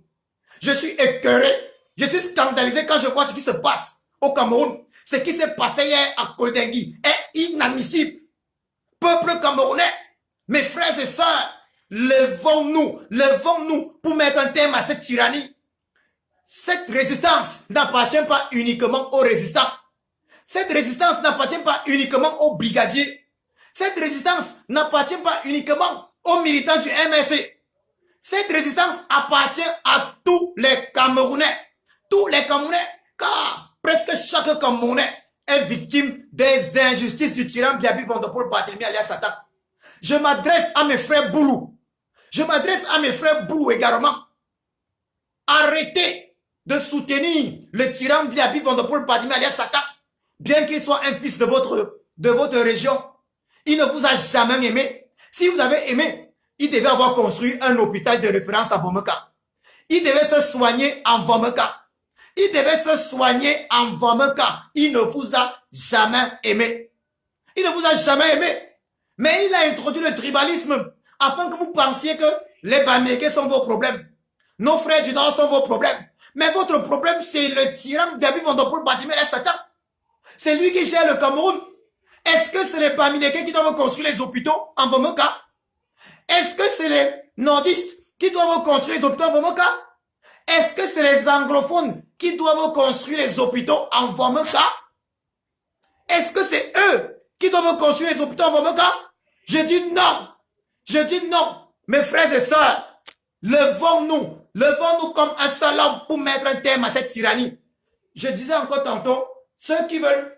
Je suis écœuré, je suis scandalisé quand je vois ce qui se passe au Cameroun. Ce qui s'est passé hier à Koldengui est inadmissible. Peuple camerounais, mes frères et sœurs, levons-nous pour mettre un terme à cette tyrannie. Cette résistance n'appartient pas uniquement aux résistants. Cette résistance n'appartient pas uniquement aux brigadiers. Cette résistance n'appartient pas uniquement aux militants du MSC. Cette résistance appartient à tous les Camerounais. Tous les Camerounais, car presque chaque Camerounais est victime des injustices du tyran Biabi Vondopol Barthélemy alias Satan. Je m'adresse à mes frères Boulou. Je m'adresse à mes frères Boulou également. Arrêtez de soutenir le tyran Biabi Vondopol Barthélemy alias Satan. Bien qu'il soit un fils de votre région, il ne vous a jamais aimé. Si vous avez aimé, il devait avoir construit un hôpital de référence à Vomeka. Il devait se soigner en Vomeka. Il devait se soigner en Vomeka. Il ne vous a jamais aimé. Il ne vous a jamais aimé. Mais il a introduit le tribalisme afin que vous pensiez que les Bamileke sont vos problèmes. Nos frères du Nord sont vos problèmes. Mais votre problème, c'est le tyran Biabi Vondopol Barthélemy alias Satan. C'est lui qui gère le Cameroun. Est-ce que c'est les Bamileke qui doivent construire les hôpitaux en Vomeka? Est-ce que c'est les nordistes qui doivent construire les hôpitaux en Vomeka? Est-ce que c'est les anglophones qui doivent construire les hôpitaux en Vomeka? Est-ce que c'est eux qui doivent construire les hôpitaux en Vomeka? Je dis non. Je dis non. Mes frères et sœurs, levons-nous. Levons-nous comme un seul homme pour mettre un terme à cette tyrannie. Je disais encore tantôt, ceux qui veulent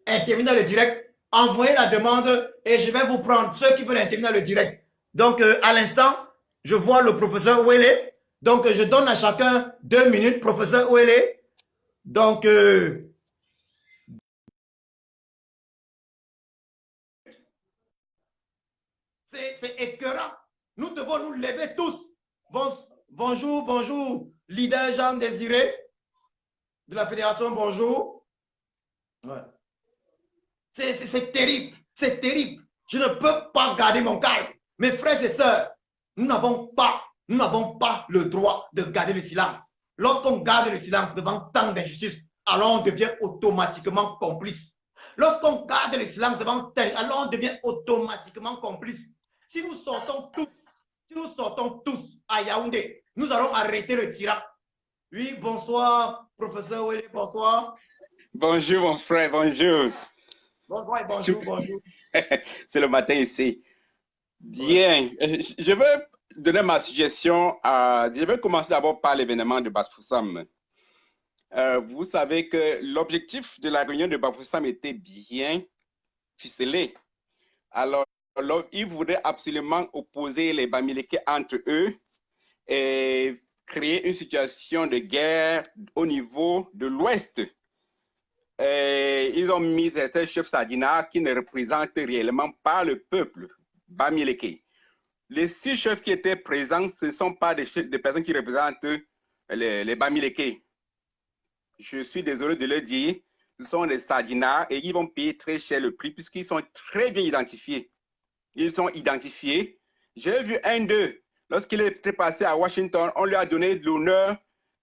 intervenir dans le direct, envoyez la demande et je vais vous prendre ceux qui veulent intervenir dans le direct. Donc, à l'instant, je vois le professeur Ouélé. Donc, je donne à chacun 2 minutes, professeur Ouélé. Donc, c'est écœurant. Nous devons nous lever tous. Bonjour, leader Jean Désiré de la Fédération, bonjour. Ouais. C'est terrible, c'est terrible. Je ne peux pas garder mon calme. Mes frères et sœurs, nous n'avons pas le droit de garder le silence. Lorsqu'on garde le silence devant tant d'injustices, alors on devient automatiquement complice. Lorsqu'on garde le silence devant tel, alors on devient automatiquement complice. Si nous sortons tous à Yaoundé, nous allons arrêter le tyran. Oui, bonsoir, professeur Ouélé, bonsoir. Bonjour, mon frère, bonjour. Bonsoir et bonjour. C'est le matin ici. Bien, je vais donner ma suggestion. Je vais commencer d'abord par l'événement de Bafoussam. Vous savez que l'objectif de la réunion de Bafoussam était bien ficelé. Alors, ils voulaient absolument opposer les Bamileke entre eux et créer une situation de guerre au niveau de l'Ouest. Ils ont mis certains chefs Sadina qui ne représentent réellement pas le peuple Bamileke. Les 6 chefs qui étaient présents, ce ne sont pas des personnes qui représentent les Bamileke. Je suis désolé de le dire, ce sont des Sadina et ils vont payer très cher le prix puisqu'ils sont très bien identifiés. Ils sont identifiés. J'ai vu un d'eux, lorsqu'il était passé à Washington, on lui a donné de l'honneur.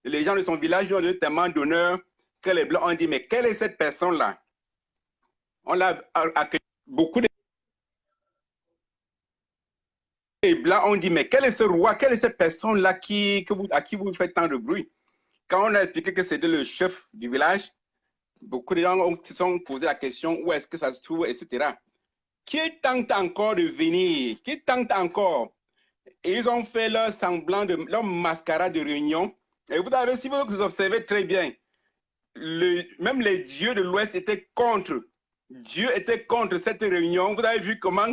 Les gens de son village lui ont donné tellement d'honneur que les Blancs ont dit, mais quelle est cette personne-là? On l'a accueilli. Beaucoup de Blancs ont dit, mais quel est ce roi? Quelle est cette personne-là à qui vous faites tant de bruit? Quand on a expliqué que c'était le chef du village, beaucoup de gens se sont posé la question, où est-ce que ça se trouve, etc. Qui tente encore de venir? Qui tente encore? Et ils ont fait leur semblant, leur mascarade de réunion. Et vous avez, si vous observez très bien, même les dieux de l'Ouest étaient contre. Dieu était contre cette réunion. Vous avez vu comment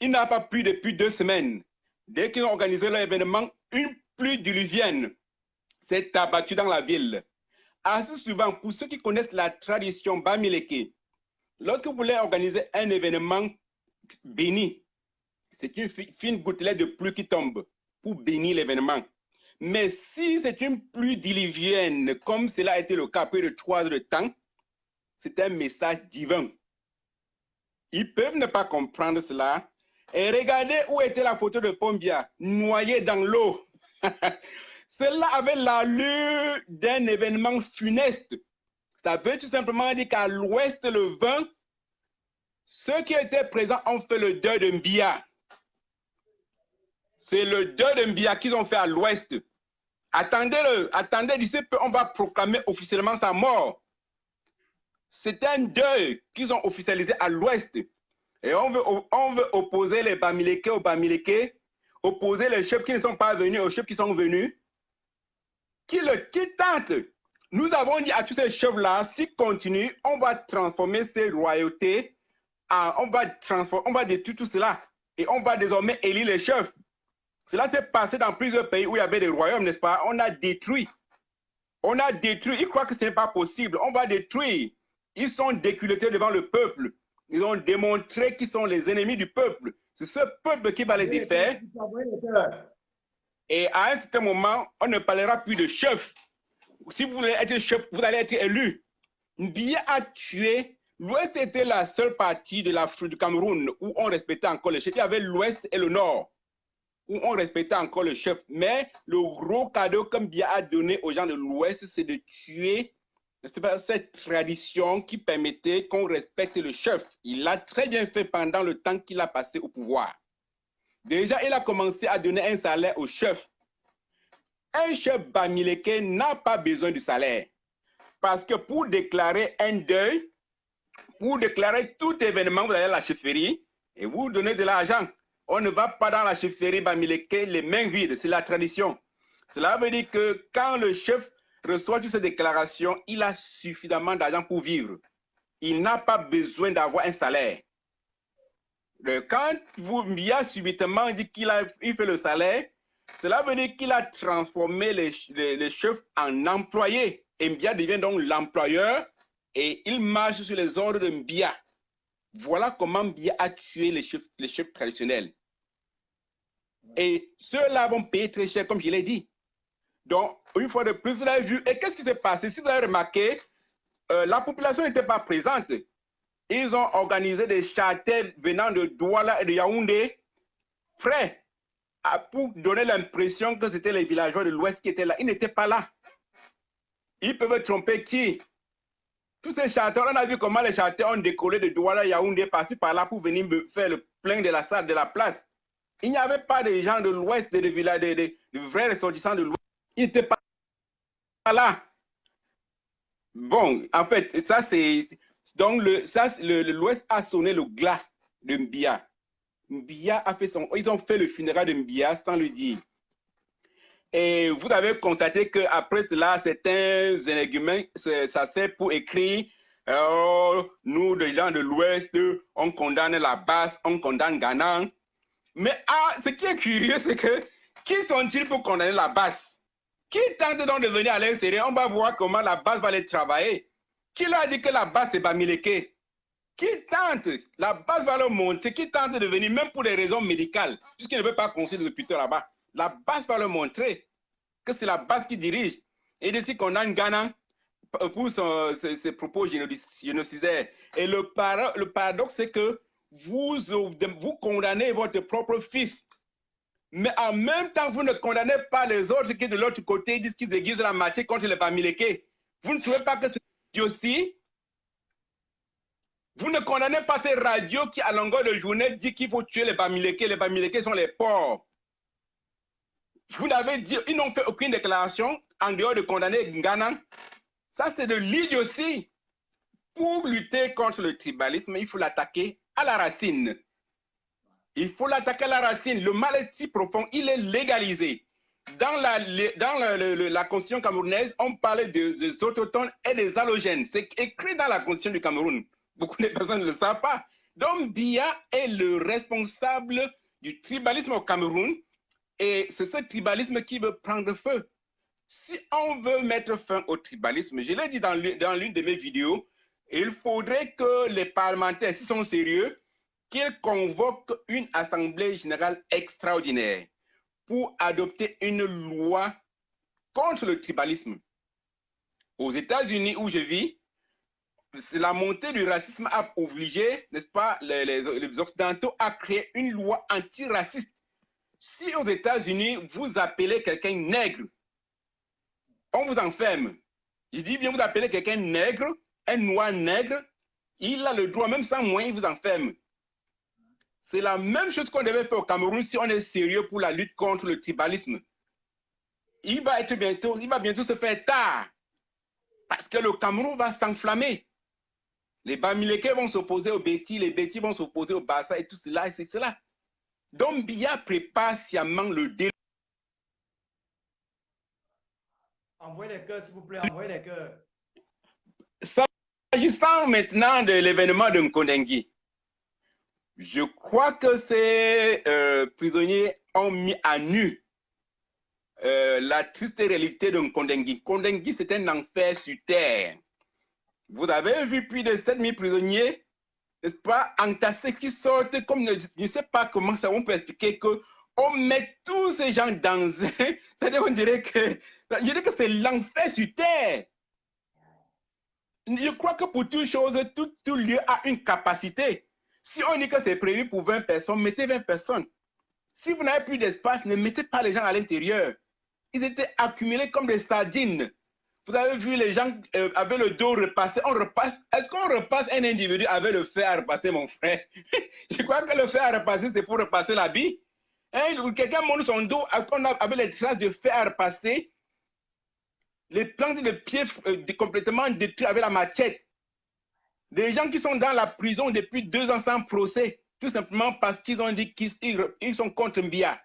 il n'a pas pu depuis 2 semaines. Dès qu'ils ont organisé leur événement, une pluie diluvienne s'est abattue dans la ville. Assez souvent, pour ceux qui connaissent la tradition Bamileke, lorsque vous voulez organiser un événement béni, c'est une fine gouttelette de pluie qui tombe pour bénir l'événement. Mais si c'est une pluie diluvienne, comme cela a été le cas après de 3 heures de temps, c'est un message divin. Ils peuvent ne pas comprendre cela. Et regardez où était la photo de Pombia, noyée dans l'eau. Cela avait l'allure d'un événement funeste. Ça veut tout simplement dire qu'à l'ouest, le 20, ceux qui étaient présents ont fait le deuil de Mbia. C'est le deuil de Mbia qu'ils ont fait à l'ouest. Attendez, d'ici peu, on va proclamer officiellement sa mort. C'est un deuil qu'ils ont officialisé à l'ouest. Et on veut opposer les Bamileke aux Bamileke, opposer les chefs qui ne sont pas venus aux chefs qui sont venus. Qui tentent. Nous avons dit à tous ces chefs-là, s'ils continuent, on va transformer ces royautés, on va détruire tout cela. Et on va désormais élire les chefs. Cela s'est passé dans plusieurs pays où il y avait des royaumes, n'est-ce pas? On a détruit. Ils croient que ce n'est pas possible. On va détruire. Ils sont déculottés devant le peuple. Ils ont démontré qu'ils sont les ennemis du peuple. C'est ce peuple qui va les défaire. Et à un certain moment, on ne parlera plus de chef. Si vous voulez être chef, vous allez être élu. Mbia a tué. L'Ouest était la seule partie de l'Afrique du Cameroun où on respectait encore le chef. Il y avait l'Ouest et le Nord où on respectait encore le chef. Mais le gros cadeau que Mbia a donné aux gens de l'Ouest, c'est de tuer cette tradition qui permettait qu'on respecte le chef. Il l'a très bien fait pendant le temps qu'il a passé au pouvoir. Déjà, il a commencé à donner un salaire au chef. Un chef Bamileke n'a pas besoin du salaire. Parce que pour déclarer un deuil, pour déclarer tout événement, vous allez à la chefferie et vous donnez de l'argent. On ne va pas dans la chefferie Bamileke les mains vides, c'est la tradition. Cela veut dire que quand le chef reçoit toutes ces déclarations, il a suffisamment d'argent pour vivre. Il n'a pas besoin d'avoir un salaire. Quand Mbia subitement dit qu'il fait le salaire, cela veut dire qu'il a transformé les chefs en employés. Et Mbia devient donc l'employeur et il marche sur les ordres de Mbia. Voilà comment Mbia a tué les chefs traditionnels. Et ceux-là vont payer très cher, comme je l'ai dit. Donc, une fois de plus, vous l'avez vu. Et qu'est-ce qui s'est passé? Si vous avez remarqué, la population n'était pas présente. Ils ont organisé des charters venant de Douala et de Yaoundé, prêts pour donner l'impression que c'était les villageois de l'Ouest qui étaient là. Ils n'étaient pas là. Ils peuvent tromper qui? Tous ces charters, on a vu comment les charters ont décollé de Douala et Yaoundé, par-ci par-là, pour venir me faire le plein de la salle, de la place. Il n'y avait pas de gens de l'Ouest, de vrais ressortissants de l'Ouest. Ils n'étaient pas là. Bon, en fait, ça c'est... Donc, l'Ouest a sonné le glas de Mbia. Mbia a fait ils ont fait le funérail de Mbia sans le dire. Et vous avez constaté qu'après cela, certains énergumènes, ça sert pour écrire nous, les gens de l'Ouest, on condamne la basse, on condamne Ghana. Mais ce qui est curieux, c'est que qui sont-ils pour condamner la basse? Qui tente donc de venir à l'extérieur? On va voir comment la basse va les travailler. Qui leur a dit que la base c'est Bamileke? Qui tente? La base va leur montrer. Qui tente de venir, même pour des raisons médicales, puisqu'il ne veut pas construire des hôpitaux là-bas. La base va leur montrer que c'est la base qui dirige. Et d'ici qu'on a une Ghana pour ses propos génocidaires. Et le paradoxe, c'est que vous condamnez votre propre fils. Mais en même temps, vous ne condamnez pas les autres qui, de l'autre côté, disent qu'ils aiguisent la matière contre les Bamileke. Vous ne trouvez pas que c'est aussi? Vous ne condamnez pas ces radios qui, à longueur de journée, disent qu'il faut tuer les Bamileke. Les Bamileke sont les porcs. Vous n'avez dit, ils n'ont fait aucune déclaration en dehors de condamner Ghana. Ça, c'est de l'idiotie. Pour lutter contre le tribalisme, il faut l'attaquer à la racine. Il faut l'attaquer à la racine. Le mal est si profond, il est légalisé. Dans la constitution camerounaise, on parlait des autochtones et des halogènes. C'est écrit dans la constitution du Cameroun. Beaucoup de personnes ne le savent pas. Donc, Biya est le responsable du tribalisme au Cameroun. Et c'est ce tribalisme qui veut prendre feu. Si on veut mettre fin au tribalisme, je l'ai dit dans l'une de mes vidéos, il faudrait que les parlementaires, s'ils sont sérieux, qu'ils convoquent une assemblée générale extraordinaire pour adopter une loi contre le tribalisme. Aux États-Unis où je vis, la montée du racisme a obligé, n'est-ce pas, les Occidentaux à créer une loi antiraciste. Si aux États-Unis, vous appelez quelqu'un nègre, on vous enferme. Je dis bien, vous appelez quelqu'un nègre, un noir nègre, il a le droit, même sans moyen, il vous enferme. C'est la même chose qu'on devait faire au Cameroun si on est sérieux pour la lutte contre le tribalisme. Il va bientôt se faire tard. Parce que le Cameroun va s'enflammer. Les Bamileke vont s'opposer aux Bétis, les Bétis vont s'opposer aux Bassa et tout cela, et c'est cela. Donc Biya prépare sciemment le délit. Envoyez les cœurs, s'il vous plaît, envoyez les cœurs. S'agissant maintenant de l'événement de Nkondengui, je crois que ces prisonniers ont mis à nu la triste réalité de Nkondengui. Nkondengui, c'est un enfer sur terre. Vous avez vu plus de 7000 prisonniers, n'est-ce pas, entassés qui sortent comme, je ne sais pas comment ça, on peut expliquer qu'on met tous ces gens dans un... C'est-à-dire, on dirait que c'est l'enfer sur terre. Je crois que pour toute chose, tout lieu a une capacité. Si on dit que c'est prévu pour 20 personnes, mettez 20 personnes. Si vous n'avez plus d'espace, ne mettez pas les gens à l'intérieur. Ils étaient accumulés comme des sardines. Vous avez vu les gens avec le dos repassé. On repasse. Est-ce qu'on repasse un individu avec le fer à repasser, mon frère? Je crois que le fer à repasser, c'est pour repasser l'habit. Hein? Quelqu'un monte son dos avec les traces de fer à repasser. Les plantes de pieds complètement détruites avec la machette. Des gens qui sont dans la prison depuis 2 ans sans procès, tout simplement parce qu'ils ont dit qu'ils sont contre Biya.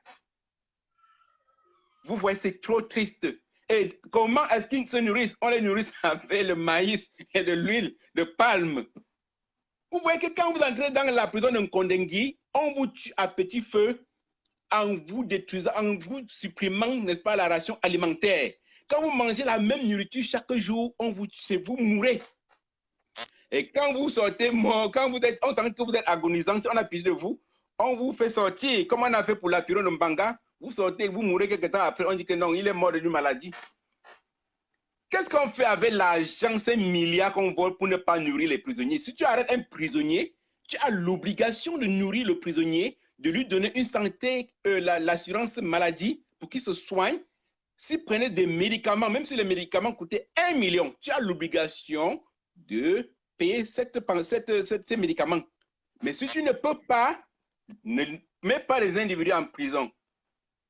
Vous voyez, c'est trop triste. Et comment est-ce qu'ils se nourrissent? On les nourrit avec le maïs et de l'huile de palme. Vous voyez que quand vous entrez dans la prison de Nkondengui, on vous tue à petit feu en vous détruisant, en vous supprimant, n'est-ce pas, la ration alimentaire. Quand vous mangez la même nourriture chaque jour, on vous tue, vous mourrez. Et quand vous sortez mort, quand vous êtes, on sent que vous êtes agonisant, si on a pitié de vous, on vous fait sortir, comme on a fait pour la pyro de Mbanga, vous sortez, vous mourrez quelque temps après, on dit que non, il est mort d'une maladie. Qu'est-ce qu'on fait avec l'argent, ces milliards qu'on vole pour ne pas nourrir les prisonniers? Si tu arrêtes un prisonnier, tu as l'obligation de nourrir le prisonnier, de lui donner une santé, l'assurance maladie pour qu'il se soigne. S'il prenait des médicaments, même si les médicaments coûtaient 1 million, tu as l'obligation de payer ces médicaments. Mais si tu ne peux pas, ne mets pas les individus en prison.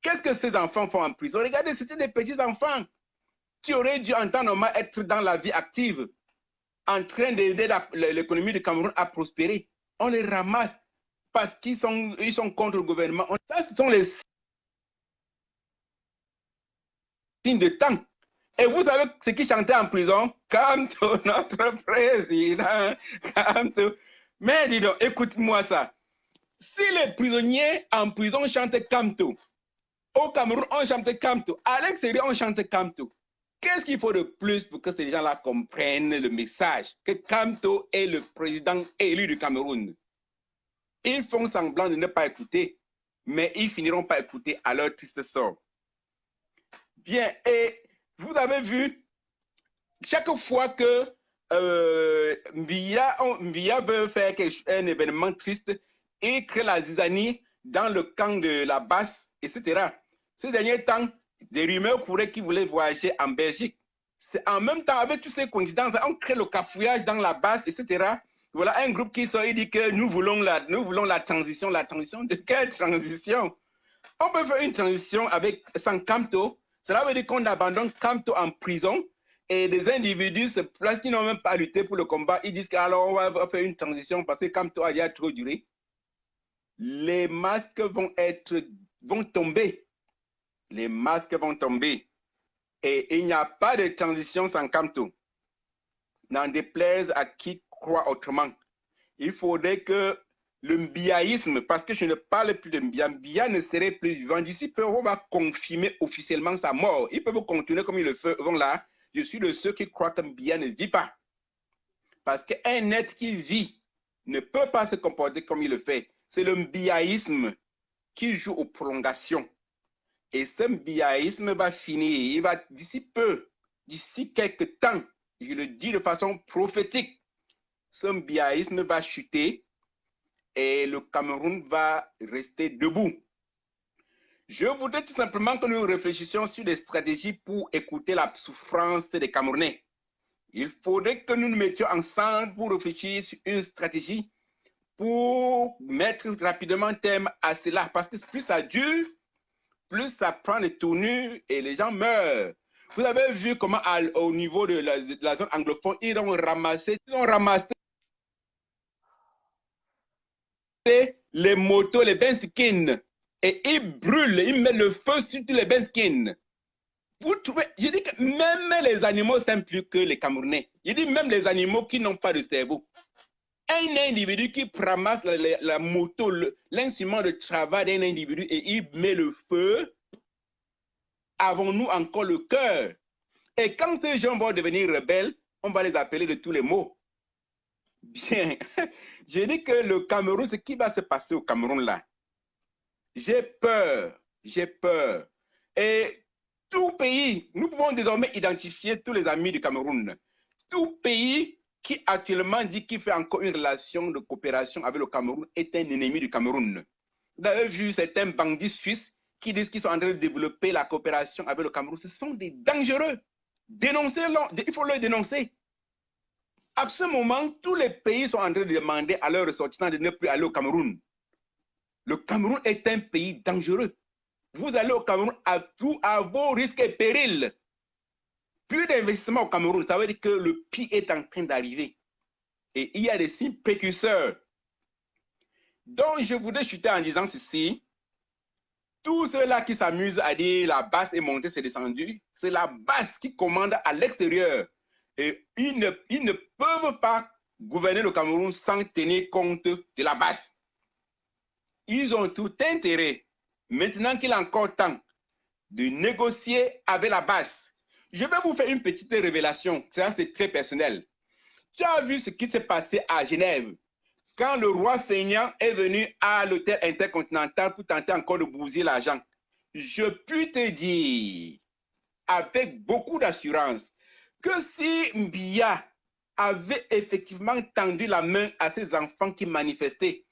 Qu'est-ce que ces enfants font en prison? Regardez, c'était des petits enfants qui auraient dû en temps normal être dans la vie active, en train d'aider l'économie du Cameroun à prospérer. On les ramasse parce qu'ils sont contre le gouvernement. Ça, ce sont les signes de temps. Et vous savez ce qui chantait en prison? Kamto, notre président. Kamto. Mais dis donc, écoute-moi ça. Si les prisonniers en prison chantent Kamto, au Cameroun, on chante Kamto. À l'extérieur, on chante Kamto. Qu'est-ce qu'il faut de plus pour que ces gens-là comprennent le message? Que Kamto est le président élu du Cameroun. Ils font semblant de ne pas écouter, mais ils finiront par écouter à leur triste sort. Bien, et vous avez vu, chaque fois que Biya veut faire un événement triste, il crée la zizanie dans le camp de la Basse, etc. Ces derniers temps, des rumeurs couraient qu'il voulait voyager en Belgique. C'est en même temps, avec toutes ces coïncidences, on crée le cafouillage dans la Basse, etc. Voilà un groupe qui sort et dit que nous voulons la transition. La transition de quelle transition? On peut faire une transition sans Kamto. Cela veut dire qu'on abandonne Kamto en prison et des individus se placent qui n'ont même pas lutté pour le combat. Ils disent qu'alors on va faire une transition parce que Kamto a déjà trop duré. les masques vont tomber. Les masques vont tomber. Et il n'y a pas de transition sans Kamto. N'en déplaise à qui croit autrement. Il faudrait que le mbiaïsme, parce que je ne parle plus de Mbia, Mbia ne serait plus vivant. D'ici peu, on va confirmer officiellement sa mort. Ils peuvent continuer comme ils le font là. Je suis de ceux qui croient que Mbia ne vit pas. Parce qu'un être qui vit ne peut pas se comporter comme il le fait. C'est le mbiaïsme qui joue aux prolongations. Et ce mbiaïsme va finir, il va d'ici peu, d'ici quelques temps, je le dis de façon prophétique, ce mbiaïsme va chuter et le Cameroun va rester debout. Je voudrais tout simplement que nous réfléchissions sur des stratégies pour écouter la souffrance des Camerounais. Il faudrait que nous nous mettions ensemble pour réfléchir sur une stratégie pour mettre rapidement terme à cela. Parce que plus ça dure, plus ça prend des tournures et les gens meurent. Vous avez vu comment au niveau de la zone anglophone, ils ont ramassé les motos, les benskins, et ils brûlent, ils mettent le feu sur tous les benskins. Vous trouvez, je dis que même les animaux s'aiment plus que les Camerounais. Je dis même les animaux qui n'ont pas de cerveau. Un individu qui ramasse la moto, l'instrument de travail d'un individu et il met le feu, avons-nous encore le cœur? Et quand ces gens vont devenir rebelles, on va les appeler de tous les mots. Bien, j'ai dit que le Cameroun, ce qui va se passer au Cameroun là, j'ai peur. Et tout pays, nous pouvons désormais identifier tous les amis du Cameroun. Tout pays qui actuellement dit qu'il fait encore une relation de coopération avec le Cameroun est un ennemi du Cameroun. Vous avez vu certains bandits suisses qui disent qu'ils sont en train de développer la coopération avec le Cameroun. Ce sont des dangereux. Dénoncez-le, il faut le dénoncer. À ce moment, tous les pays sont en train de demander à leurs ressortissants de ne plus aller au Cameroun. Le Cameroun est un pays dangereux. Vous allez au Cameroun à vos risques et périls. Plus d'investissement au Cameroun, ça veut dire que le pire est en train d'arriver. Et il y a des signes précurseurs. Donc, je voudrais chuter en disant ceci. Tous ceux-là qui s'amusent à dire la base est montée, c'est descendu, c'est la base qui commande à l'extérieur. Et ils ne peuvent pas gouverner le Cameroun sans tenir compte de la base. Ils ont tout intérêt, maintenant qu'il est encore temps, de négocier avec la base. Je vais vous faire une petite révélation, ça c'est très personnel. Tu as vu ce qui s'est passé à Genève quand le roi feignant est venu à l'hôtel intercontinental pour tenter encore de bousiller l'argent. Je puis te dire, avec beaucoup d'assurance, que si Mbia avait effectivement tendu la main à ses enfants qui manifestaient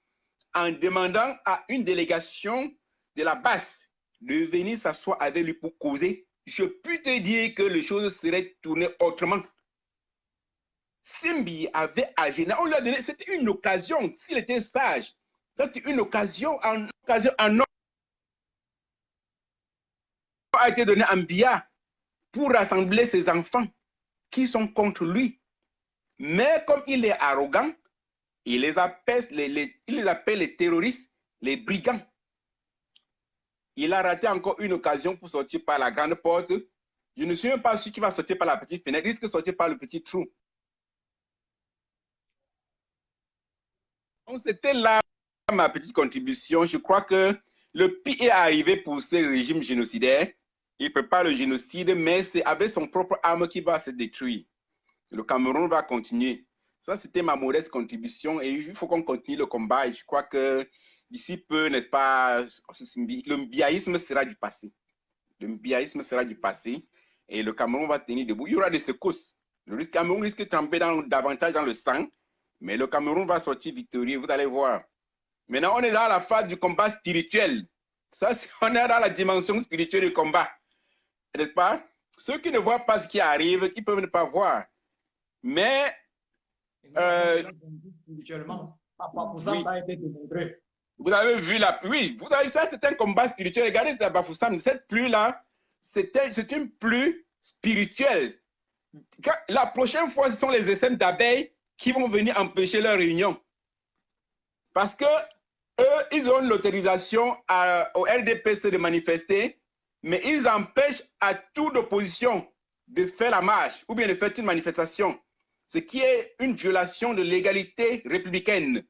en demandant à une délégation de la base de venir s'asseoir avec lui pour causer, je puis te dire que les choses seraient tournées autrement. Simbi avait agi, on lui a donné, c'était une occasion, s'il était sage, c'était une occasion, un homme a été donné à Mbia pour rassembler ses enfants qui sont contre lui. Mais comme il est arrogant, il les appelle les terroristes, les brigands. Il a raté encore une occasion pour sortir par la grande porte. Je ne suis même pas sûr qu'il va sortir par la petite fenêtre, il risque de sortir par le petit trou. Donc, c'était là ma petite contribution. Je crois que le pire est arrivé pour ce régime génocidaire. Il prépare le génocide, mais c'est avec son propre arme qu'il va se détruire. Le Cameroun va continuer. Ça, c'était ma modeste contribution et il faut qu'on continue le combat. Et je crois que d'ici peu, n'est-ce pas, le mbiaïsme sera du passé. Le mbiaïsme sera du passé et le Cameroun va tenir debout. Il y aura des secousses. Le Cameroun risque de tremper davantage dans le sang, mais le Cameroun va sortir victorieux, vous allez voir. Maintenant, on est dans la phase du combat spirituel. Ça, on est dans la dimension spirituelle du combat. N'est-ce pas? Ceux qui ne voient pas ce qui arrive, ils peuvent ne pas voir. Mais spirituellement, ça a été démontré. Vous avez vu oui, vous avez ça, c'est un combat spirituel. Regardez cette Bafoussam, cette pluie-là, c'est une pluie spirituelle. La prochaine fois, ce sont les SM d'abeilles qui vont venir empêcher leur réunion. Parce que eux, ils ont l'autorisation au RDPC de manifester, mais ils empêchent à toute opposition de faire la marche ou bien de faire une manifestation, ce qui est une violation de l'égalité républicaine.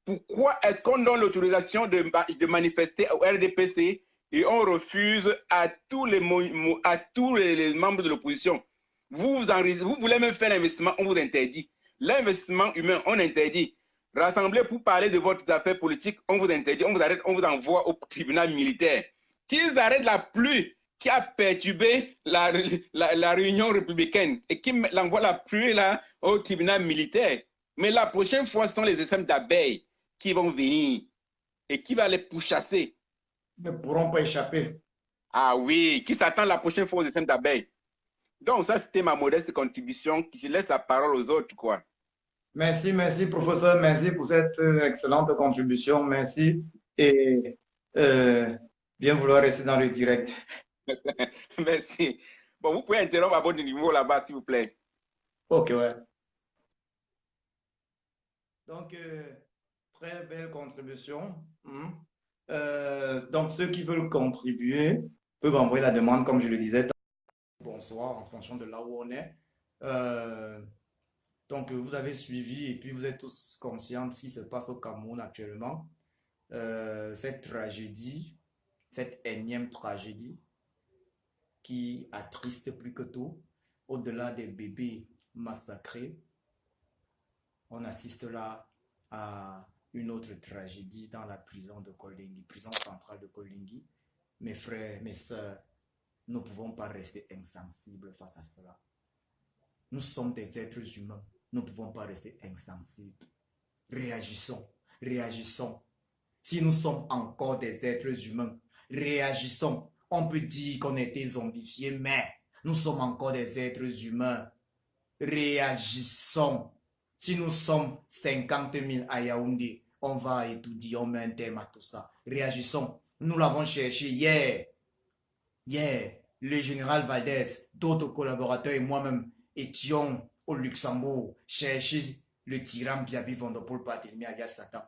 Pourquoi est-ce qu'on donne l'autorisation de manifester au RDPC et on refuse à tous les membres de l'opposition? Vous voulez même faire l'investissement, on vous interdit. L'investissement humain, on interdit. Rassembler pour parler de votre affaire politique, on vous interdit, on vous arrête, on vous envoie au tribunal militaire. Qu'ils arrêtent la pluie qui a perturbé la réunion républicaine et qui l'envoie la pluie là au tribunal militaire. Mais la prochaine fois, ce sont les SM d'abeilles qui vont venir et qui va les pourchasser. Ils ne pourront pas échapper. Ah oui, qui s'attend la prochaine fois aux SM d'abeilles. Donc ça, c'était ma modeste contribution. Je laisse la parole aux autres, quoi. Merci, merci, professeur. Merci pour cette excellente contribution. Merci. Et bien vouloir rester dans le direct. Merci. Bon, vous pouvez interrompre à votre niveau là-bas, s'il vous plaît. Ok, ouais. Donc, très belle contribution. Donc, ceux qui veulent contribuer peuvent envoyer la demande, comme je le disais. Bonsoir, en fonction de là où on est. Donc, vous avez suivi et puis vous êtes tous conscients de ce qui se passe au Cameroun actuellement. Cette tragédie, cette énième tragédie qui attriste plus que tout, au-delà des bébés massacrés, on assiste là à une autre tragédie dans la prison de Kolingui, prison centrale de Kolingui. Mes frères, mes sœurs, nous ne pouvons pas rester insensibles face à cela. Nous sommes des êtres humains. Nous ne pouvons pas rester insensibles. Réagissons, réagissons. Si nous sommes encore des êtres humains, réagissons. On peut dire qu'on a été zombifiés, mais nous sommes encore des êtres humains. Réagissons. Si nous sommes 50 000 à Yaoundé, on va étudier, on met un thème à tout ça. Réagissons. Nous l'avons cherché hier. Hier, le général Valdez, d'autres collaborateurs et moi-même étions au Luxembourg chercher le tyran Biabi Vondopol Barthélemy alias Satan.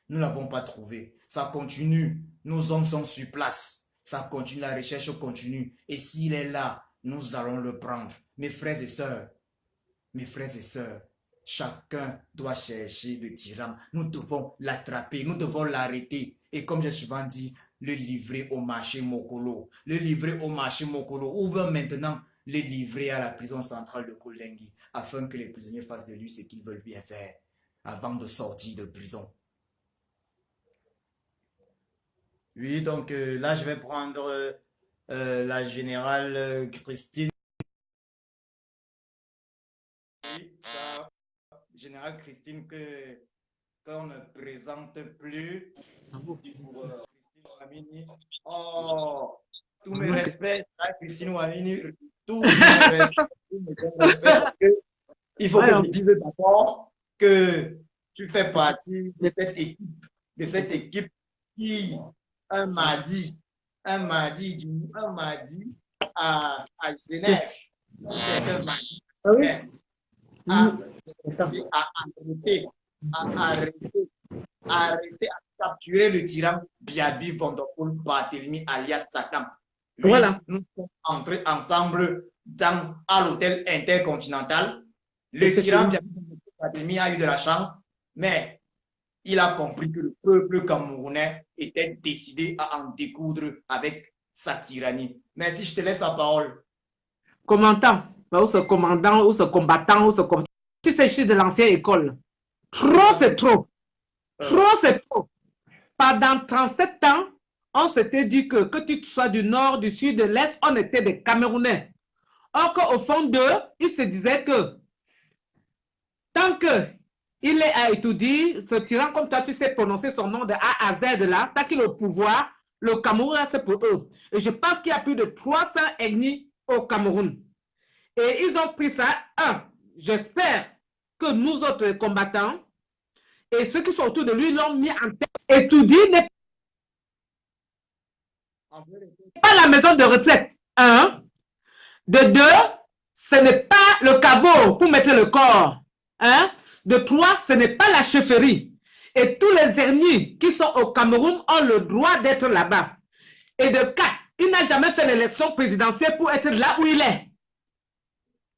Nous ne l'avons pas trouvé. Ça continue. Nos hommes sont sur place. Ça continue, la recherche continue. Et s'il est là, nous allons le prendre. Mes frères et sœurs, chacun doit chercher le tyran. Nous devons l'attraper, nous devons l'arrêter. Et comme j'ai souvent dit, le livrer au marché Mokolo. Le livrer au marché Mokolo. Ou bien maintenant le livrer à la prison centrale de Kolingui, afin que les prisonniers fassent de lui ce qu'ils veulent bien faire avant de sortir de prison. Oui, donc là, je vais prendre la générale Christine. Oui, la générale Christine qu'on ne présente plus. Pour Christine Ouamini. Oh, tous mes respects à Christine Ouamini. Tous mes respects. Il faut que je dise d'abord que tu fais partie de cette équipe qui, un mardi à Genève, c'est un mardi à capturer le tyran Biabi Vondopol Barthélemy alias Satan. Oui, voilà. Nous sommes entrés ensemble à l'hôtel intercontinental. Le tyran Biabi Vondopol Barthélemy a eu de la chance, mais il a compris que le peuple camerounais était décidé à en découdre avec sa tyrannie. Merci, je te laisse la parole. Commentant, ou ce commandant, ou ce combattant, ou ce combattant. Tu sais, je suis de l'ancienne école. Trop, c'est trop. Trop, c'est trop. Pendant 37 ans, on s'était dit que tu sois du nord, du sud, de l'est, on était des Camerounais. Or qu'au fond d'eux, ils se disaient que tant qu'il est à étudier, ce tyran comme toi, tu sais prononcer son nom de A à Z là, tant qu'il est au pouvoir, le Cameroun, c'est pour eux. Et je pense qu'il y a plus de 300 ethnies au Cameroun. Et ils ont pris ça. J'espère que nous autres combattants et ceux qui sont autour de lui l'ont mis en tête. Étudier n'est pas la maison de retraite. Un. De deux, ce n'est pas le caveau pour mettre le corps. De trois, ce n'est pas la chefferie. Et tous les ennemis qui sont au Cameroun ont le droit d'être là-bas. Et de 4, il n'a jamais fait l'élection présidentielle pour être là où il est.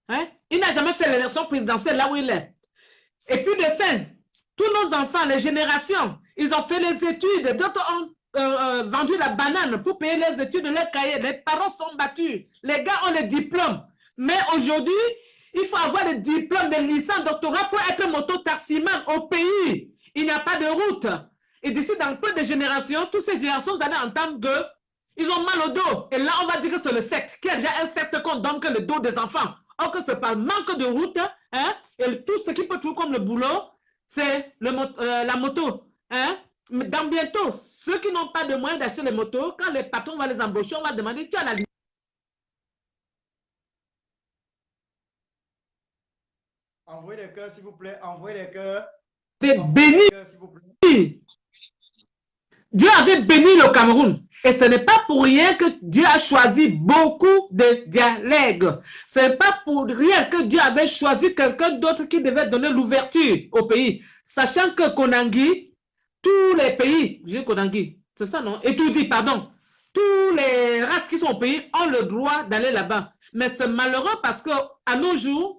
Hein? Il n'a jamais fait l'élection présidentielle là où il est. Et puis de 5, tous nos enfants, les générations, ils ont fait les études, d'autres ont vendu la banane pour payer les études de leurs cahiers. Les parents sont battus. Les gars ont les diplômes. Mais aujourd'hui, il faut avoir le diplôme de licence, doctorat pour être moto-taximan au pays. Il n'y a pas de route. Et d'ici dans peu de générations, toutes ces générations, vous allez entendre qu'ils ont mal au dos. Et là, on va dire que c'est le secte, qui a déjà un secte qu'on donne que le dos des enfants. Or que c'est pas manque de route, hein, et tout ce qui peut trouver comme le boulot, c'est la moto. Hein. Mais dans bientôt, ceux qui n'ont pas de moyens d'acheter les motos, quand les patrons vont les embaucher, on va demander, tu as la licence. Envoyez les cœurs, s'il vous plaît. Envoyez les cœurs. C'est béni. Dieu avait béni le Cameroun. Et ce n'est pas pour rien que Dieu a choisi beaucoup de dialectes. Ce n'est pas pour rien que Dieu avait choisi quelqu'un d'autre qui devait donner l'ouverture au pays. Sachant que Konangui, tous les pays, je dis Konangui, c'est ça non? Et tout dit, pardon. Tous les races qui sont au pays ont le droit d'aller là-bas. Mais c'est malheureux parce qu'à nos jours,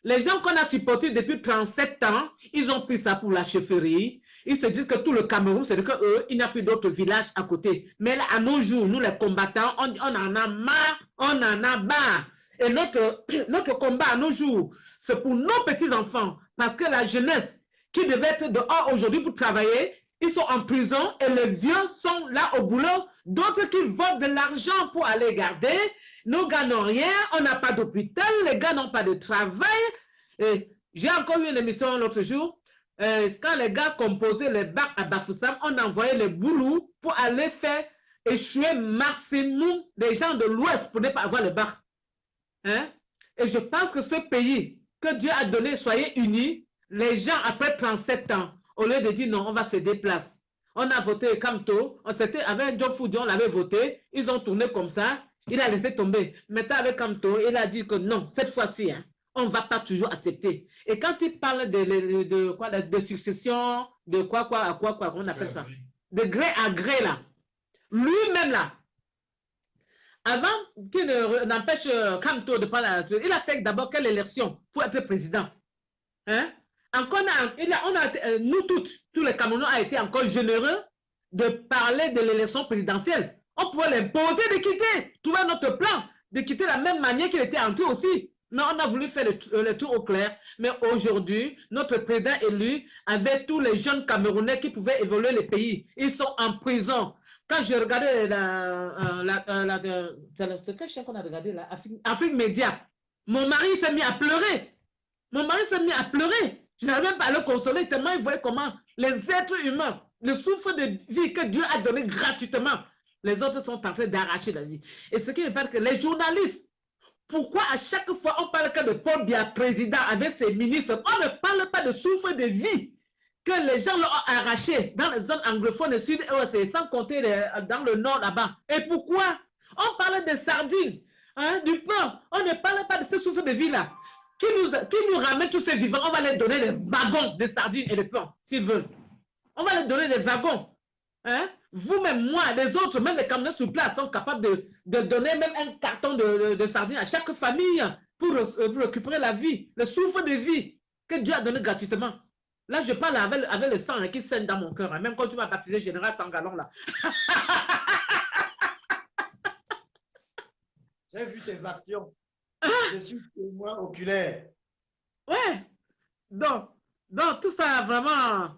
les gens qu'on a supportés depuis 37 ans, ils ont pris ça pour la chefferie. Ils se disent que tout le Cameroun, c'est que eux, il n'y a plus d'autres villages à côté. Mais là, à nos jours, nous les combattants, on en a marre, on en a marre. Et notre combat à nos jours, c'est pour nos petits-enfants. Parce que la jeunesse qui devait être dehors aujourd'hui pour travailler, ils sont en prison et les vieux sont là au boulot. D'autres qui volent de l'argent pour aller garder. Nos gars n'ont rien, on n'a pas d'hôpital, les gars n'ont pas de travail. J'ai encore eu une émission l'autre jour. Quand les gars composaient les bacs à Bafoussam, on envoyait les boulous pour aller faire échouer maximum des gens de l'Ouest pour ne pas avoir le bac. Hein? Et je pense que ce pays que Dieu a donné, soyez unis, les gens après 37 ans, au lieu de dire non, on va se déplacer. On a voté Kamto, on s'était avec John Foudi, on l'avait voté, ils ont tourné comme ça, il a laissé tomber. Maintenant avec Kamto, il a dit que non, cette fois-ci, hein, on ne va pas toujours accepter. Et quand il parle de succession, de quoi, on appelle ça, de gré à gré là, lui-même là, avant qu'il n'empêche Kamto de parler, il a fait d'abord quelle élection pour être président. Hein? Encore, nous tous les Camerounais ont été encore généreux de parler de l'élection présidentielle. On pouvait l'imposer de quitter, trouver notre plan, de quitter de la même manière qu'il était entré aussi. Non, on a voulu faire le tour au clair. Mais aujourd'hui, notre président élu, avec tous les jeunes Camerounais qui pouvaient évoluer le pays, ils sont en prison. Quand je regardais c'est quel chien qu'on a regardé là, Afrique Média, mon mari s'est mis à pleurer. Mon mari s'est mis à pleurer. Je n'avais même pas à le consoler tellement il voyait comment les êtres humains, le souffle de vie que Dieu a donné gratuitement, les autres sont en train d'arracher la vie. Et ce qui me parle que les journalistes, pourquoi à chaque fois on parle que de Paul Biya président avec ses ministres, on ne parle pas de souffle de vie que les gens l'ont arraché dans les zones anglophones et sud-ouest, sans compter dans le nord là-bas. Et pourquoi? On parle de sardines, hein, du pain. On ne parle pas de ce souffle de vie-là. Qui nous ramène tous ces vivants, on va leur donner des wagons de sardines et de pain, s'ils veulent. On va leur donner des wagons. Hein? Vous-même, moi, les autres, même les Camerounais sur place sont capables de donner même un carton de sardines à chaque famille pour récupérer la vie, le souffle de vie que Dieu a donné gratuitement. Là, je parle avec le sang hein, qui saigne dans mon cœur. Hein, même quand tu m'as baptisé Général Sangalon, là. J'ai vu tes actions. Je suis témoin oculaire. Ouais. Donc, tout ça, vraiment,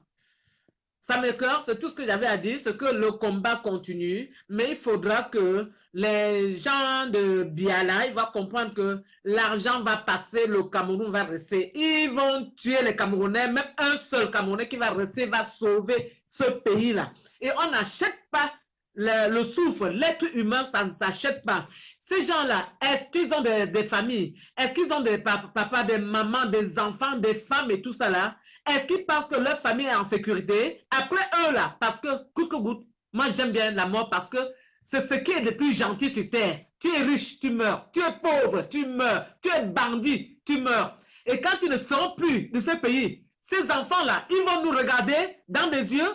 ça m'écoeure. C'est tout ce que j'avais à dire. C'est que le combat continue. Mais il faudra que les gens de Biala, ils vont comprendre que l'argent va passer, le Cameroun va rester. Ils vont tuer les Camerounais. Même un seul Camerounais qui va rester va sauver ce pays-là. Et on n'achète pas le souffle, l'être humain, ça ne s'achète pas. Ces gens-là, est-ce qu'ils ont des familles? Est-ce qu'ils ont des papas, des mamans, des enfants, des femmes et tout ça là? Est-ce qu'ils pensent que leur famille est en sécurité? Après eux là, parce que, coûte que coûte, moi j'aime bien la mort parce que c'est ce qui est le plus gentil sur terre. Tu es riche, tu meurs. Tu es pauvre, tu meurs. Tu es bandit, tu meurs. Et quand tu ne sors plus de ce pays, ces enfants-là, ils vont nous regarder dans les yeux.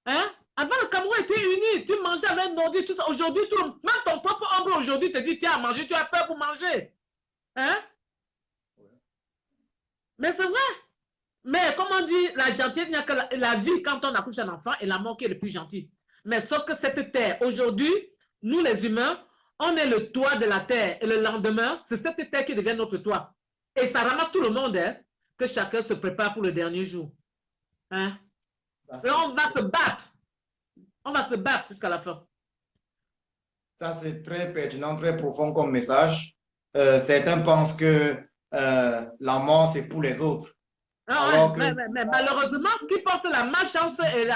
Hein? Avant, le Cameroun était uni. Tu mangeais avec un ordi, tout ça. Aujourd'hui, même ton propre homme aujourd'hui te dit, tiens, à manger, tu as peur pour manger. Hein? Mais c'est vrai. Mais comme on dit, la gentillesse, il n'y a que la vie, quand on accouche un enfant, et la mort qui est le plus gentil. Mais sauf que cette terre, aujourd'hui, nous les humains, on est le toit de la terre. Et le lendemain, c'est cette terre qui devient notre toit. Et ça ramasse tout le monde, hein, que chacun se prépare pour le dernier jour. Hein? Et on va se battre. On va se battre jusqu'à la fin. Ça, c'est très pertinent, très profond comme message. Certains pensent que la mort, c'est pour les autres. Ah, ouais, mais malheureusement, qui porte la malchance et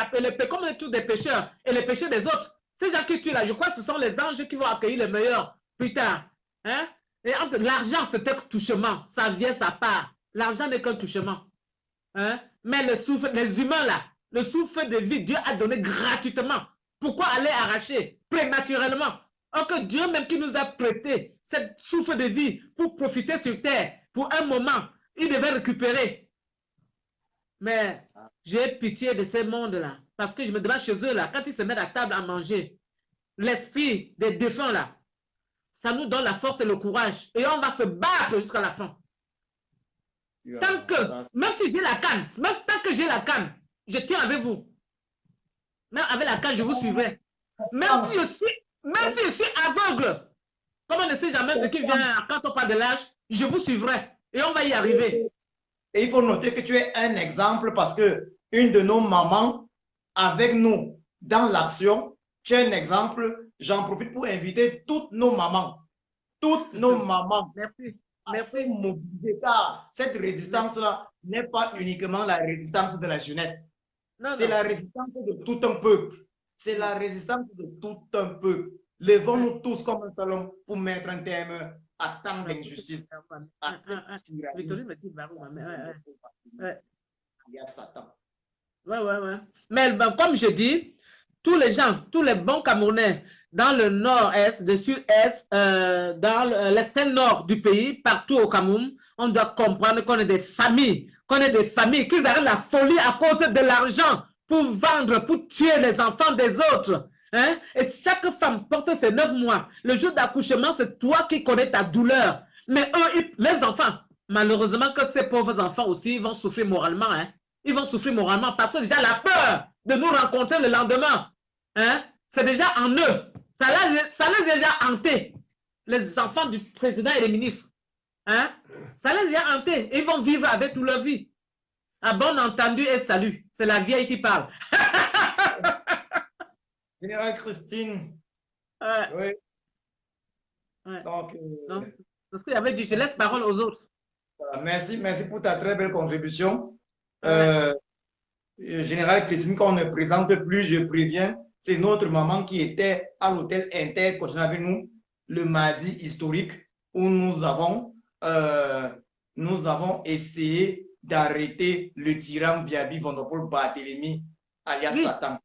comme tous des pécheurs et les péchés des autres, ces gens qui tuent là, je crois que ce sont les anges qui vont accueillir les meilleurs plus tard. Hein? Et l'argent, c'est un touchement. Ça vient, ça part. L'argent n'est qu'un touchement. Hein? Mais le souffle, les humains là, le souffle de vie, Dieu a donné gratuitement. Pourquoi aller arracher prématurément? Or que Dieu même qui nous a prêté cette souffle de vie pour profiter sur terre, pour un moment, il devait récupérer. Mais j'ai pitié de ces mondes-là. Parce que je me demande chez eux, là, quand ils se mettent à table à manger, l'esprit des défunts, là, ça nous donne la force et le courage. Et on va se battre jusqu'à la fin. Tant que, même si j'ai la canne, même tant que j'ai la canne, je tiens avec vous. Même avec la canne, je vous suivrai. Même si je suis aveugle, comme on ne sait jamais ce qui vient quand on parle de l'âge, je vous suivrai. Et on va y arriver. Et il faut noter que tu es un exemple parce que une de nos mamans avec nous dans l'action, tu es un exemple. J'en profite pour inviter toutes nos mamans. Toutes nos mamans. Merci. Merci. Mobiliser, car cette résistance-là n'est pas uniquement la résistance de la jeunesse. C'est la résistance de tout un peuple. C'est la résistance de tout un peuple. Levons-nous tous comme un seul homme pour mettre un terme à tant d'injustice. Ouais. Mais ben, comme je dis, tous les gens, tous les bons Camerounais dans le nord-est, le sud-est, dans l'extrême nord du pays, partout au Cameroun, on doit comprendre qu'on est des familles, qu'ils arrêtent la folie à cause de l'argent pour vendre, pour tuer les enfants des autres. Hein? Et chaque femme porte ses 9 mois. Le jour d'accouchement, c'est toi qui connais ta douleur. Mais eux, les enfants, malheureusement que ces pauvres enfants aussi, ils vont souffrir moralement. Hein? Ils vont souffrir moralement parce que déjà la peur de nous rencontrer le lendemain, hein? C'est déjà en eux. Ça les a déjà hantés. Les enfants du président et des ministres. Hein? Ça les a déjà hantés. Ils vont vivre avec toute leur vie. À bon entendu et salut. C'est la vieille qui parle. Général Christine. Oui. Ouais. Donc, non, parce qu'il avait dit, je laisse parole aux autres. Merci pour ta très belle contribution. Général Christine, qu'on ne présente plus, je préviens, c'est notre maman qui était à l'hôtel Intercontinental avec nous le mardi historique où nous avons essayé d'arrêter le tyran Biaby Vondopol Barthélemy, alias Satan.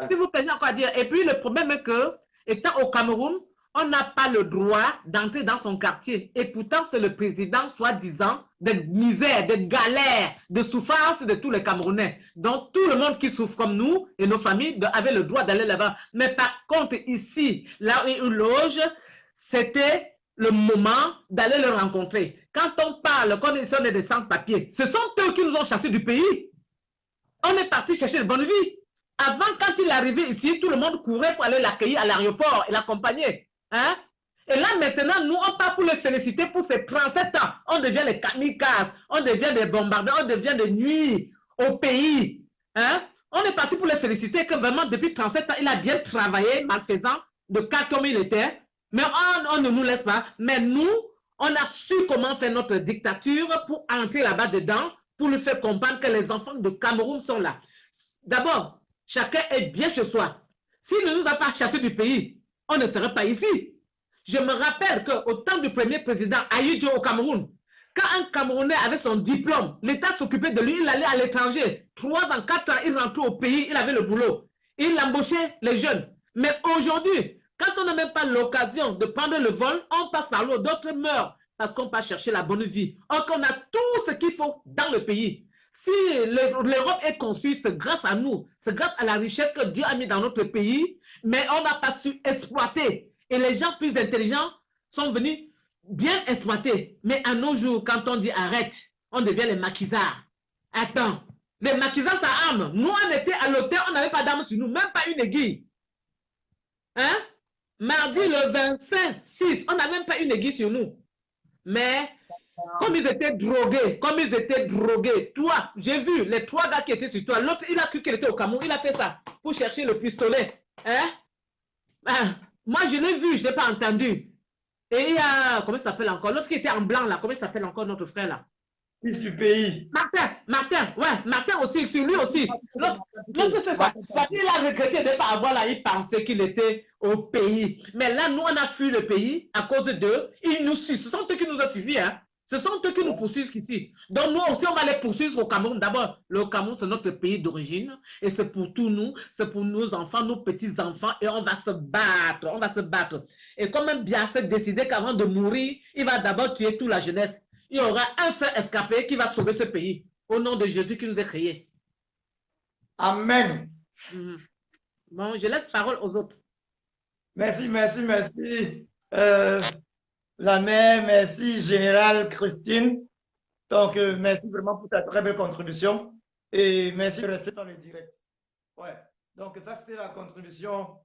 S'il vous plaît, j'ai encore à dire. Et puis, le problème est que, étant au Cameroun, on n'a pas le droit d'entrer dans son quartier. Et pourtant, c'est le président, soi-disant, de misère, de galère, de souffrance de tous les Camerounais. Donc, tout le monde qui souffre comme nous et nos familles avaient le droit d'aller là-bas. Mais par contre, ici, là où il loge, c'était le moment d'aller le rencontrer. Quand on parle, quand on est des sans-papiers, ce sont eux qui nous ont chassés du pays. On est parti chercher une bonne vie. Avant, quand il arrivait ici, tout le monde courait pour aller l'accueillir à l'aéroport et l'accompagner. Hein? Et là, maintenant, nous, on part pour les féliciter pour ces 37 ans. On devient les kamikazes, on devient des bombardeurs, on devient des nuits au pays. Hein? On est parti pour les féliciter que vraiment, depuis 37 ans, il a bien travaillé, malfaisant, de cas comme il était. Mais on ne nous laisse pas. Mais nous, on a su comment faire notre dictature pour entrer là-bas dedans, pour lui faire comprendre que les enfants de Cameroun sont là. D'abord, chacun est bien chez soi. S'il ne nous a pas chassés du pays, on ne serait pas ici. Je me rappelle qu'au temps du premier président Ahidjo au Cameroun, quand un Camerounais avait son diplôme, l'État s'occupait de lui, il allait à l'étranger. 3 ans, 4 ans, il rentrait au pays, il avait le boulot. Il embauchait les jeunes. Mais aujourd'hui, quand on n'a même pas l'occasion de prendre le vol, on passe par l'eau, d'autres meurent. parce qu'on va chercher la bonne vie. Or qu'on a tout ce qu'il faut dans le pays. Si l'Europe est construite, c'est grâce à nous, c'est grâce à la richesse que Dieu a mis dans notre pays, mais on n'a pas su exploiter. Et les gens plus intelligents sont venus bien exploiter. Mais à nos jours, quand on dit arrête, on devient les maquisards. Attends, les maquisards, ça arme. Nous, on était à l'hôtel, on n'avait pas d'armes sur nous, même pas une aiguille. Hein? Mardi le 25-6, on n'a même pas une aiguille sur nous. Mais comme ils étaient drogués, toi, j'ai vu les 3 gars qui étaient sur toi. L'autre, il a cru qu'il était au Cameroun, il a fait ça pour chercher le pistolet. Hein? Moi, je l'ai vu, je n'ai pas entendu. Et il y a, comment il s'appelle encore? L'autre qui était en blanc là, comment il s'appelle encore notre frère là? Fils du pays. Martin aussi, sur lui aussi. L'autre, c'est ça. Il a regretté de ne pas avoir là, il pensait qu'il était au pays. Mais là, nous, on a fui le pays à cause d'eux. Ils nous suivent. Ce sont eux qui nous ont suivis. Hein. Ce sont eux qui nous poursuivent ici. Donc, nous aussi, on va les poursuivre au Cameroun. D'abord, le Cameroun, c'est notre pays d'origine. Et c'est pour tous nous. C'est pour nos enfants, nos petits-enfants. Et on va se battre. On va se battre. Et comme un Biafra s'est décidé qu'avant de mourir, il va d'abord tuer toute la jeunesse. Il y aura un seul escapé qui va sauver ce pays. Au nom de Jésus qui nous a créés. Amen. Bon, je laisse parole aux autres. Merci. La mère, merci, Général Christine. Donc, merci vraiment pour ta très belle contribution. Et merci de rester dans le direct. Ouais. Donc, ça, c'était la contribution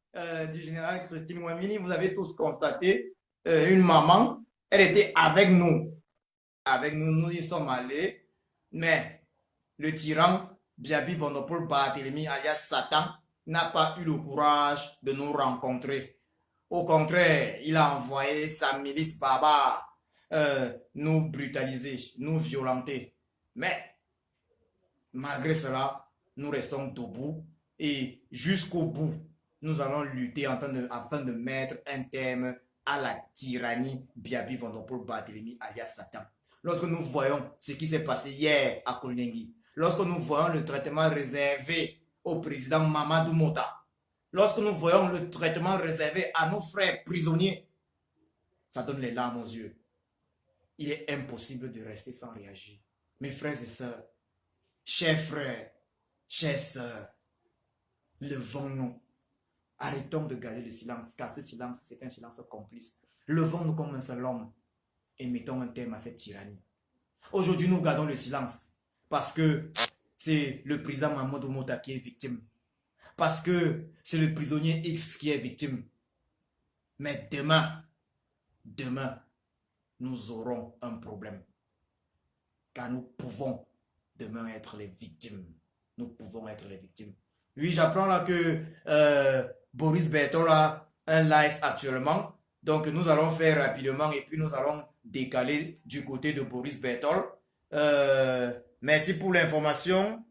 du Général Christine Ouamini. Vous avez tous constaté, une maman, elle était avec nous. Avec nous, nous y sommes allés. Mais le tyran, Biabi Vonopol Barthélemy, alias Satan, n'a pas eu le courage de nous rencontrer. Au contraire, il a envoyé sa milice barbare nous brutaliser, nous violenter. Mais, malgré cela, nous restons debout et jusqu'au bout, nous allons lutter afin de mettre un terme à la tyrannie Biabi Vonopol Barthélemy, alias Satan. Lorsque nous voyons ce qui s'est passé hier à Kolnengi, lorsque nous voyons le traitement réservé au président Mamadou Mota, lorsque nous voyons le traitement réservé à nos frères prisonniers, ça donne les larmes aux yeux. Il est impossible de rester sans réagir. Mes frères et sœurs, chers frères, chères sœurs, levons-nous. Arrêtons de garder le silence, car ce silence, c'est un silence complice. Levons-nous comme un seul homme et mettons un terme à cette tyrannie. Aujourd'hui, nous gardons le silence parce que c'est le président Mamadou Mota qui est victime. Parce que c'est le prisonnier X qui est victime. Mais demain, nous aurons un problème. Car nous pouvons demain être les victimes. Nous pouvons être les victimes. Oui, j'apprends là que Boris Bertol a un live actuellement. Donc, nous allons faire rapidement et puis nous allons décaler du côté de Boris Bertol. Merci pour l'information,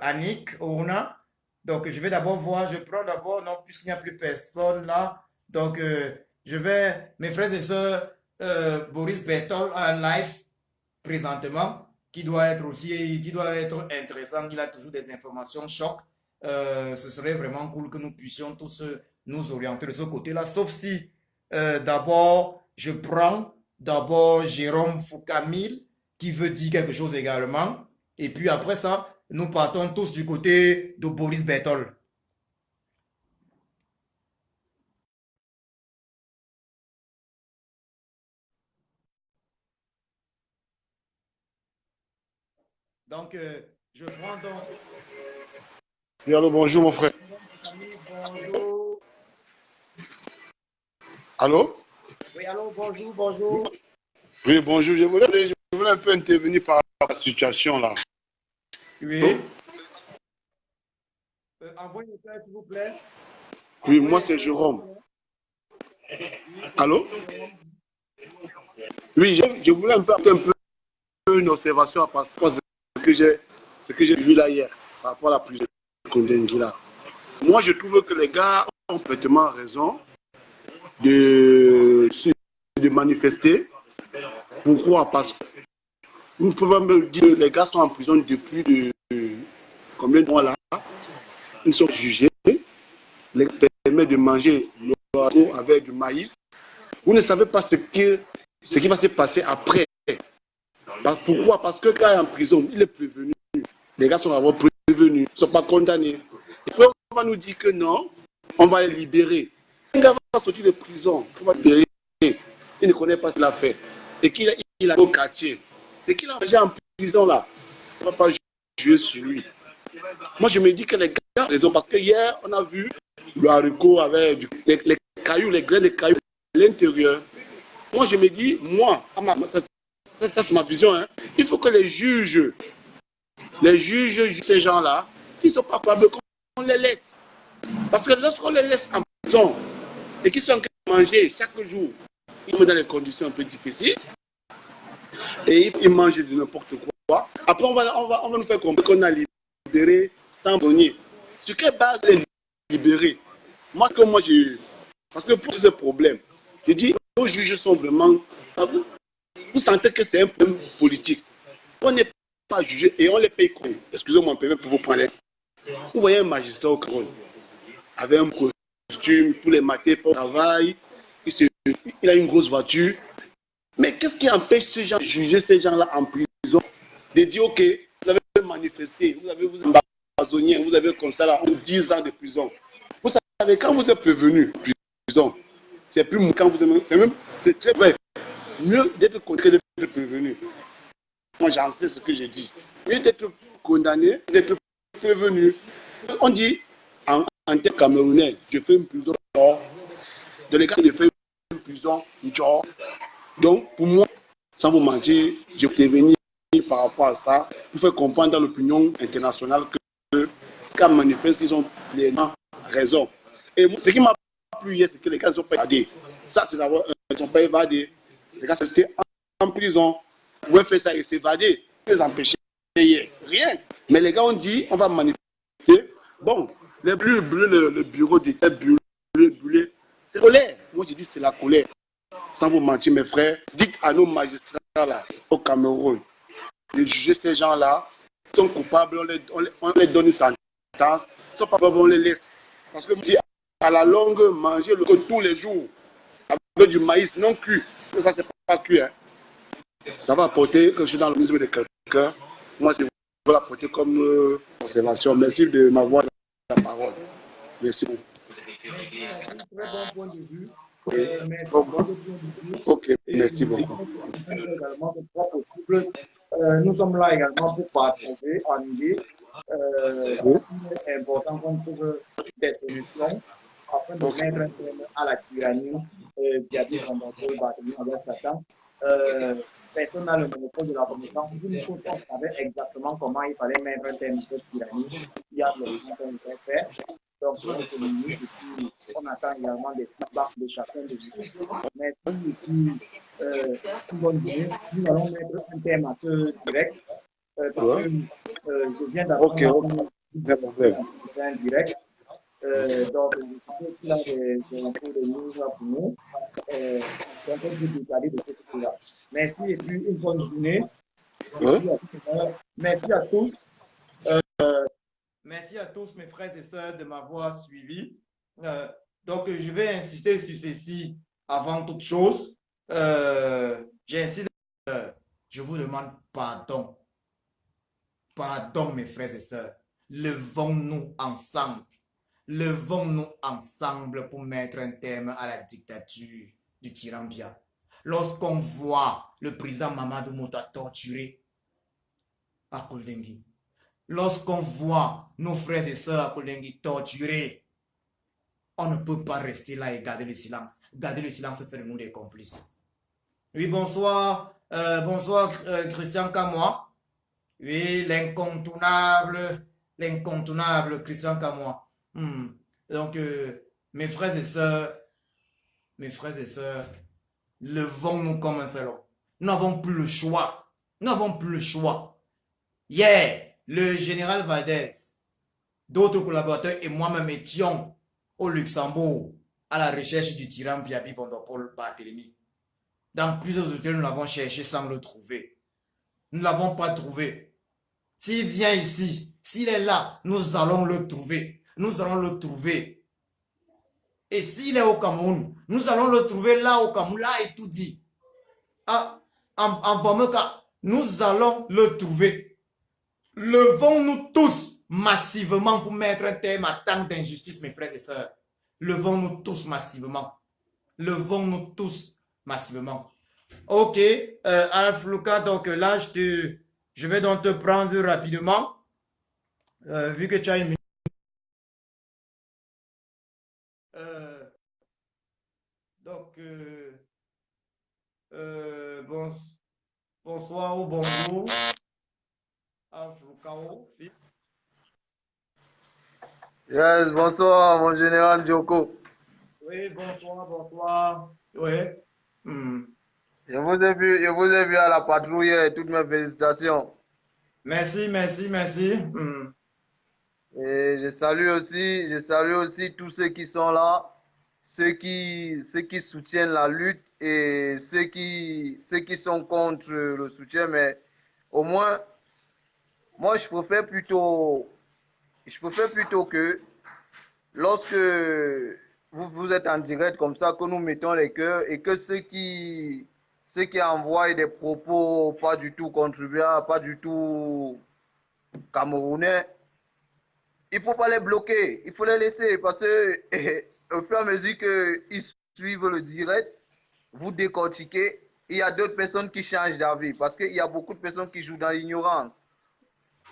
Annick, Oruna. Donc, je vais d'abord voir, je prends d'abord, non, puisqu'il n'y a plus personne là. Donc, je vais, mes frères et sœurs, Boris Bertol a un live présentement qui doit être intéressant. Il a toujours des informations choc. Ce serait vraiment cool que nous puissions tous nous orienter de ce côté-là, sauf si d'abord, je prends d'abord Jérôme Foukamil qui veut dire quelque chose également. Et puis après ça, nous partons tous du côté de Boris Bertol. Donc, je prends donc... Oui, allô, bonjour mon frère. Bonjour. Allô? Oui, allô, bonjour. Oui, bonjour. Je voulais un peu intervenir par rapport à la situation là. Oui. Envoyez le frère, s'il vous plaît. Oui, moi c'est Jérôme. Allô? Oui, je voulais un peu une observation par rapport à ce que j'ai vu là hier, par rapport à la prison de Kolnengi là. Moi, je trouve que les gars ont complètement raison de manifester. Pourquoi? Parce que nous pouvons me dire que les gars sont en prison depuis combien de mois là? Ils sont jugés, les permet de manger le avec du maïs. Vous ne savez pas ce que ce qui va se passer après. Pourquoi? Parce que quand il est en prison, il est prévenu. Les gars sont d'abord prévenus, ils ne sont pas condamnés. Et puis on va nous dire que non, on va les libérer. Un gars va sortir de prison, on va le libérer. Il ne connaît pas ce qu'il a fait. Et qu'il a au quartier. C'est qu'il a mangé en prison là. On ne va pas jouer sur lui. Moi je me dis que les gars ont raison. Parce que hier, on a vu le haricot avec les cailloux, les grains de cailloux à l'intérieur. Moi je me dis, ça c'est ma vision. Hein. Il faut que les juges jugent ces gens-là. S'ils ne sont pas capables, qu'on les laisse. Parce que lorsqu'on les laisse en prison et qu'ils sont en train de manger chaque jour, ils sont dans des conditions un peu difficiles et ils mangent de n'importe quoi. Après, on va nous faire comprendre qu'on a libéré 100 prisonniers. Sur quelle base les libérer? Parce que pour ce problème, je dis, nos juges sont vraiment... Vous sentez que c'est un problème politique. On n'est pas jugé et on les paye combien? Excusez-moi un peu pour vous prendre. Vous voyez un magistrat au Cameroun avec un costume, tous les matins pour le travail, il a une grosse voiture. Mais qu'est-ce qui empêche ces gens de juger ces gens-là en prison, de dire ok, vous avez manifesté, vous avez empoisonné, vous avez comme ça là 10 ans de prison. Vous savez, quand vous êtes prévenu prison, c'est plus quand vous êtes c'est très vrai. Mieux d'être condamné que d'être prévenu. Moi j'en sais ce que j'ai dit. Mieux d'être condamné, d'être prévenu. On dit en termes camerounais, je fais une prison genre. Dans les cas, je fais une prison genre. Donc, pour moi, sans vous mentir, je vais venir par rapport à ça pour faire comprendre dans l'opinion internationale que quand ils manifestent, ils ont pleinement raison. Et moi, ce qui m'a plu hier, c'est que les gars ne sont pas évadés. Ça, c'est d'avoir, ils ne sont pas évadés. Les gars, c'était en prison. Ils pouvaient faire ça et s'évader. Ils les empêchaient hier. Rien. Mais les gars ont dit, on va manifester. Bon, les bleus, le bureau d'État brûlé, c'est la colère. Moi, je dis c'est la colère. Sans vous mentir, mes frères, dites à nos magistrats là, au Cameroun, de juger ces gens-là. Ils sont coupables, on les donne une sentence. Ils ne sont pas coupables, on les laisse. Parce que, je dis, à la longue, manger le tous les jours, avec du maïs non cuit, ça, c'est pas cuit. Hein. Ça va apporter que je suis dans le l'organisme de quelqu'un. Moi, je vais l'apporter comme observation. Merci de m'avoir la parole. Merci beaucoup. Merci, un très bon point de vue. Merci Ok, merci beaucoup. Également, c'est pas possible. Nous sommes là également pour partager en idée. Il est important qu'on trouve des solutions afin de mettre un terme à la tyrannie qui a été condamnée au bâtiment avec Satan. Personne n'a le monopole de la connaissance. Nous savait exactement comment il fallait mettre un terme à cette tyrannie. Il y a des gens qui ont été faits. Donc, on attend également des feedbacks de chacun de vous. Mais nous allons mettre un thème à ce direct parce que je viens d'avoir un direct. Donc, je suppose qu'il a des infos de news pour nous. Donc, on peut décaler de ce côté-là. Merci et puis une bonne journée. Merci à tous. Merci à tous mes frères et sœurs de m'avoir suivi. Donc, je vais insister sur ceci avant toute chose. J'insiste. Je vous demande pardon. Pardon, mes frères et sœurs. Levons-nous ensemble. Levons-nous ensemble pour mettre un terme à la dictature du tyran Biya. Lorsqu'on voit le président Mamadou Mouta torturé à Koldengi, lorsqu'on voit nos frères et sœurs à Koldengi torturés, on ne peut pas rester là et garder le silence. Garder le silence fait de nous des complices. Oui, bonsoir. Bonsoir, Christian Kamois. Oui, l'incontournable Christian Kamois. Donc, mes frères et sœurs, levons-nous comme un seul homme. Nous n'avons plus le choix. Nous n'avons plus le choix. Hier, le général Valdez, d'autres collaborateurs et moi-même étions au Luxembourg à la recherche du tyran Biabi Vondopol Barthélemy. Dans plusieurs hôtels, nous l'avons cherché sans le trouver. Nous ne l'avons pas trouvé. S'il vient ici, s'il est là, nous allons le trouver. Nous allons le trouver. Et s'il est au Cameroun, nous allons le trouver là au Cameroun. Là est tout dit. en fameux cas, nous allons le trouver. Levons-nous tous massivement pour mettre un terme à tant d'injustices, mes frères et sœurs. Levons-nous tous massivement. Levons-nous tous massivement. Ok, Alf Luca, donc là, je vais donc te prendre rapidement, vu que tu as une minute. Donc, bonsoir ou bonjour, Alf Lucao, fils. Yes, bonsoir, mon général Joko. Oui, bonsoir, bonsoir. Oui. Je vous ai vu à la patrouille et toutes mes félicitations. Merci, merci, merci. Et je salue aussi tous ceux qui sont là, ceux qui soutiennent la lutte et ceux qui sont contre le soutien. Mais au moins, moi, je préfère plutôt que lorsque vous êtes en direct comme ça, que nous mettons les cœurs et que ceux qui envoient des propos pas du tout contribuables, pas du tout camerounais, il ne faut pas les bloquer, il faut les laisser parce que au fur et à mesure qu'ils suivent le direct, vous décortiquez, il y a d'autres personnes qui changent d'avis parce qu'il y a beaucoup de personnes qui jouent dans l'ignorance.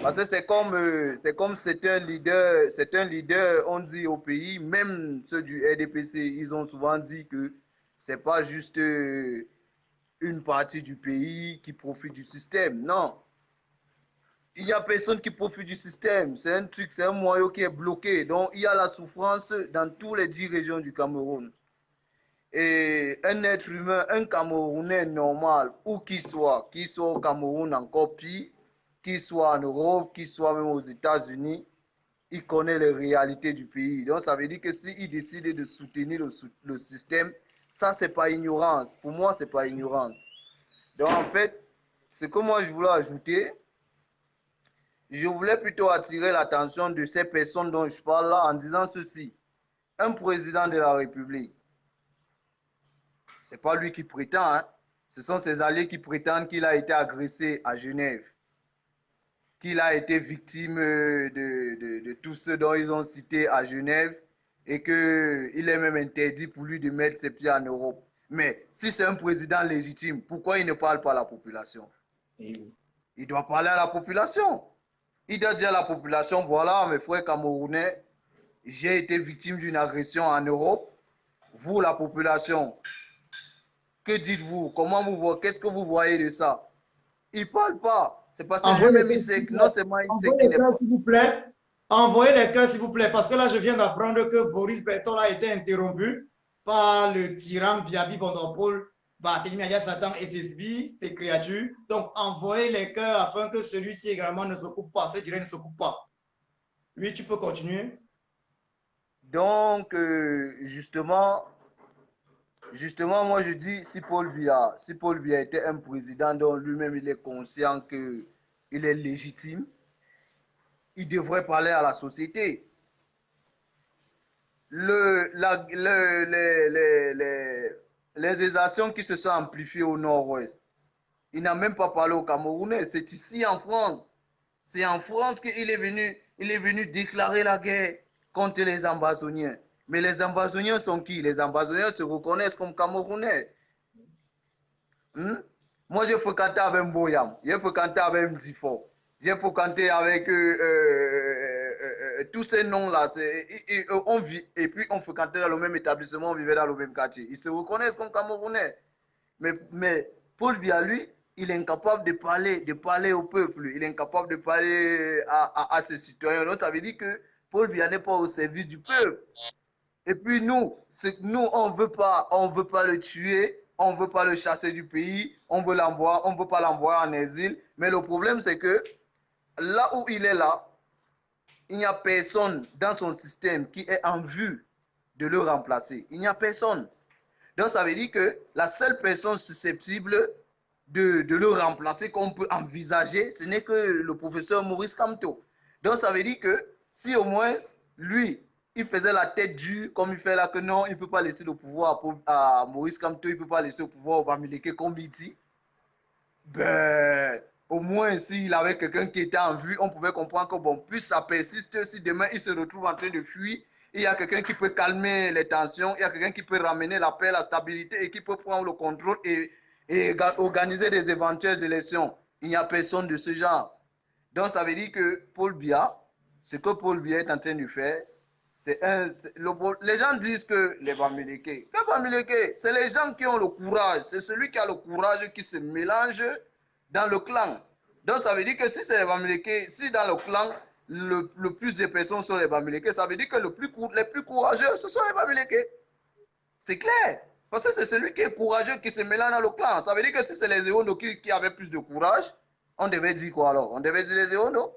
Parce que c'est comme c'est un leader, on dit au pays, même ceux du RDPC, ils ont souvent dit que c'est pas juste une partie du pays qui profite du système. Non. Il n'y a personne qui profite du système. C'est un truc, c'est un moyen qui est bloqué. Donc, il y a la souffrance dans toutes les 10 régions du Cameroun. Et un être humain, un Camerounais normal, où qu'il soit au Cameroun encore pire, qu'il soit en Europe, qu'il soit même aux États-Unis, il connaît les réalités du pays. Donc, ça veut dire que s'il décide de soutenir le système, ça, c'est pas ignorance. Pour moi, c'est pas ignorance. Donc, en fait, ce que moi, je voulais ajouter, je voulais plutôt attirer l'attention de ces personnes dont je parle là en disant ceci. Un président de la République, c'est pas lui qui prétend, hein. Ce sont ses alliés qui prétendent qu'il a été agressé à Genève, qu'il a été victime de tous ceux dont ils ont cité à Genève et qu'il est même interdit pour lui de mettre ses pieds en Europe. Mais si c'est un président légitime, pourquoi il ne parle pas à la population? Il doit parler à la population. Il doit dire à la population, voilà, mes frères camerounais, j'ai été victime d'une agression en Europe. Vous, la population, que dites-vous? Comment vous voyez? Qu'est-ce que vous voyez de ça? Il ne parle pas. C'est parce que lui-même, il sait que non seulement il sait qu'il n'est pas. S'il vous plaît. Envoyez les cœurs, s'il vous plaît, parce que là, je viens d'apprendre que Boris Berton a été interrompu par le tyran Biabi Bondopol, Barthélémy Adia Satan et ses créatures. Donc, envoyez les cœurs afin que celui-ci également ne se coupe pas. Ce tyran ne se coupe pas. Oui, tu peux continuer. Donc, justement, moi je dis, si Paul Biya était un président dont lui-même il est conscient qu'il est légitime, il devrait parler à la société. Les exactions qui se sont amplifiées au nord-ouest, il n'a même pas parlé aux Camerounais, c'est ici en France. C'est en France qu'il est venu déclarer la guerre contre les Ambazoniens. Mais les Ambazoniens sont qui? Les Ambazoniens se reconnaissent comme Camerounais. Moi, j'ai fréquenté avec Mboyam, j'ai fréquenté avec Mdifo, j'ai fréquenté avec tous ces noms-là. Et puis, on fréquentait dans le même établissement, on vivait dans le même quartier. Ils se reconnaissent comme Camerounais. Mais Paul Biya, lui, il est incapable de parler au peuple. Il est incapable de parler à ses citoyens. Donc, ça veut dire que Paul Biya n'est pas au service du peuple. Et puis nous, on veut pas le tuer, on veut pas le chasser du pays, on veut pas l'envoyer en exil. Mais le problème, c'est que là où il est là, il n'y a personne dans son système qui est en vue de le remplacer. Il n'y a personne. Donc ça veut dire que la seule personne susceptible de le remplacer qu'on peut envisager, ce n'est que le professeur Maurice Kamto. Donc ça veut dire que si au moins lui, il faisait la tête dure, comme il fait là, que non, il ne peut pas laisser le pouvoir à Maurice Kamto, il ne peut pas laisser le pouvoir au Bamileke, comme il dit. Ben, au moins, s'il avait quelqu'un qui était en vue, on pouvait comprendre que, bon, plus ça persiste, si demain il se retrouve en train de fuir, il y a quelqu'un qui peut calmer les tensions, il y a quelqu'un qui peut ramener la paix, la stabilité et qui peut prendre le contrôle et organiser des éventuelles élections. Il n'y a personne de ce genre. Donc, ça veut dire que Paul Biya, ce que Paul Biya est en train de faire, les gens disent que les Bamileke, c'est les gens qui ont le courage, c'est celui qui a le courage qui se mélange dans le clan. Donc ça veut dire que si c'est les Bamileke, si dans le clan, le plus de personnes sont les Bamileke, ça veut dire que les plus courageux, ce sont les Bamileke. C'est clair. Parce que c'est celui qui est courageux qui se mélange dans le clan. Ça veut dire que si c'est les Ewondo qui avaient plus de courage, on devait dire quoi alors? On devait dire les Ewondo?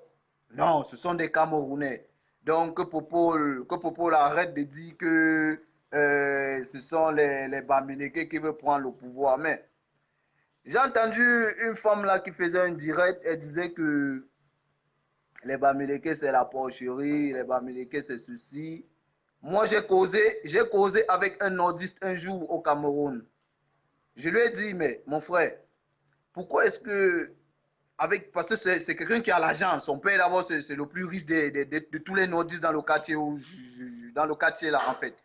Non, ce sont des Camerounais. Donc, que Popol arrête de dire que ce sont les Bamileke qui veulent prendre le pouvoir. Mais j'ai entendu une femme là qui faisait un direct, elle disait que les Bamileke c'est la porcherie, les Bamileke c'est ceci. Moi j'ai causé avec un nordiste un jour au Cameroun. Je lui ai dit, mais mon frère, pourquoi est-ce que parce que c'est quelqu'un qui a l'argent. Son père, d'abord, c'est le plus riche de tous les nordistes dans le quartier, là, en fait.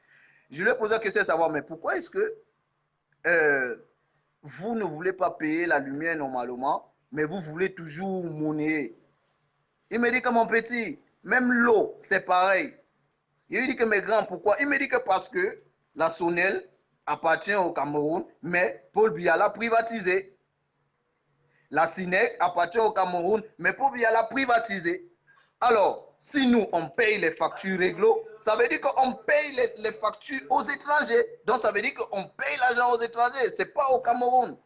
Je lui ai posé la question de savoir, mais pourquoi est-ce que vous ne voulez pas payer la lumière normalement, mais vous voulez toujours monnayer? Il me dit que mon petit, même l'eau, c'est pareil. Il lui dit que mes grands, pourquoi? Il me dit que parce que la Sonel appartient au Cameroun, mais Paul Biya l'a privatisé. La SINEC appartient au Cameroun, mais Paul Biya l'a privatisé. Alors, si nous, on paye les factures réglo, ça veut dire qu'on paye les factures aux étrangers. Donc, ça veut dire qu'on paye l'argent aux étrangers. Ce n'est pas au Cameroun.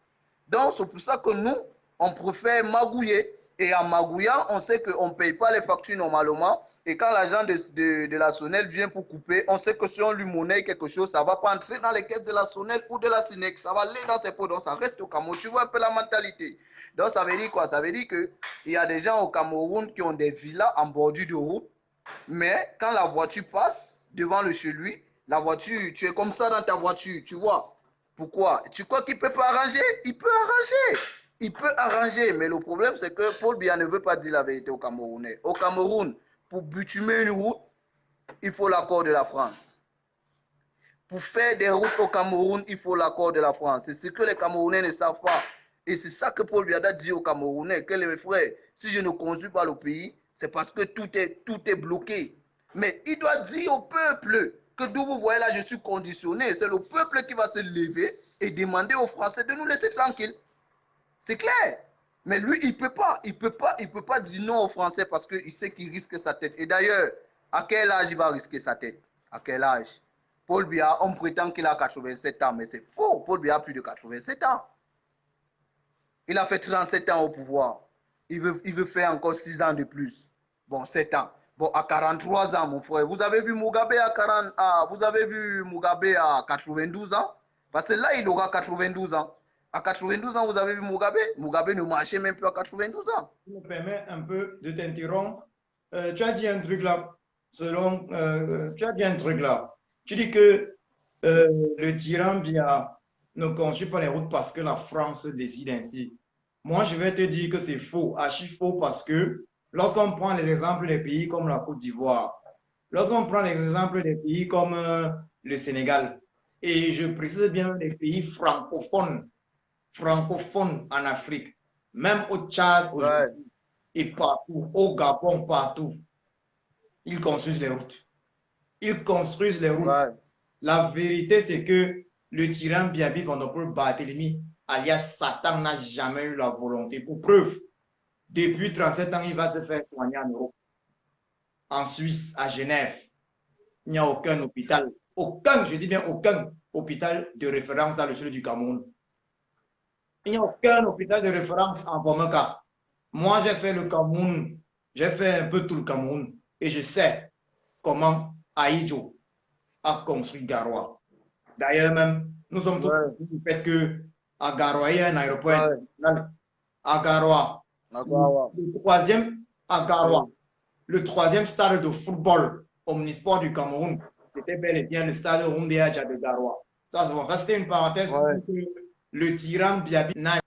Donc, c'est pour ça que nous, on préfère magouiller. Et en magouillant, on sait qu'on ne paye pas les factures normalement. Et quand l'agent de la Sonel vient pour couper, on sait que si on lui monnaie quelque chose, ça ne va pas entrer dans les caisses de la Sonel ou de la SINEC. Ça va aller dans ses pots. Donc, ça reste au Cameroun. Tu vois un peu la mentalité. Donc, ça veut dire quoi? Ça veut dire qu'il y a des gens au Cameroun qui ont des villas en bordure de route, mais quand la voiture passe devant le chez lui, la voiture, tu es comme ça dans ta voiture, tu vois. Pourquoi? Tu crois qu'il ne peut pas arranger? Il peut arranger. Il peut arranger, mais le problème, c'est que Paul Biya ne veut pas dire la vérité aux Camerounais. Au Cameroun, pour bitumer une route, il faut l'accord de la France. Pour faire des routes au Cameroun, il faut l'accord de la France. C'est ce que les Camerounais ne savent pas. Et c'est ça que Paul Biya dit aux Camerounais, que les frères, si je ne construis pas le pays, c'est parce que tout est bloqué. Mais il doit dire au peuple que d'où vous voyez là, je suis conditionné. C'est le peuple qui va se lever et demander aux Français de nous laisser tranquilles. C'est clair. Mais lui, il peut pas dire non aux Français parce qu'il sait qu'il risque sa tête. Et d'ailleurs, à quel âge il va risquer sa tête? À quel âge? Paul Biya, on prétend qu'il a 87 ans, mais c'est faux. Paul Biya a plus de 87 ans. Il a fait 37 ans au pouvoir. Il veut faire encore 6 ans de plus. Bon, 7 ans. Bon, à 43 ans, mon frère. Vous avez vu Mugabe à 92 ans? Parce que là, il aura 92 ans. À 92 ans, vous avez vu Mugabe? Mugabe ne marchait même plus à 92 ans. Je me permets un peu de t'interrompre. Tu as dit un truc là. Tu as dit un truc là. Tu dis que le tyran Biya ne construit pas les routes parce que la France décide ainsi. Moi, je vais te dire que c'est faux, archi faux, parce que lorsqu'on prend les exemples des pays comme la Côte d'Ivoire, lorsqu'on prend les exemples des pays comme le Sénégal, et je précise bien les pays francophones en Afrique, même au Tchad aujourd'hui, et partout, au Gabon, partout, ils construisent les routes. Ils construisent les routes. Ouais. La vérité, c'est que le tyran Biabi Vanderpool Barthélemy, alias Satan, n'a jamais eu la volonté. Pour preuve, depuis 37 ans, il va se faire soigner en Europe. En Suisse, à Genève, il n'y a aucun hôpital, je dis bien aucun hôpital de référence dans le sud du Cameroun. Il n'y a aucun hôpital de référence en Bamaka. Moi, j'ai fait le Cameroun, j'ai fait un peu tout le Cameroun et je sais comment Aïdjo a construit Garoua. D'ailleurs, même, nous sommes tous du fait qu'à Garoua, il y a un aéroport international. À Garoua. Le troisième stade de football omnisport du Cameroun. C'était bel et bien le stade Rundéadja de Garoua. Ça, c'est bon. Ça, c'était une parenthèse pour que le tyran Biabi n'aille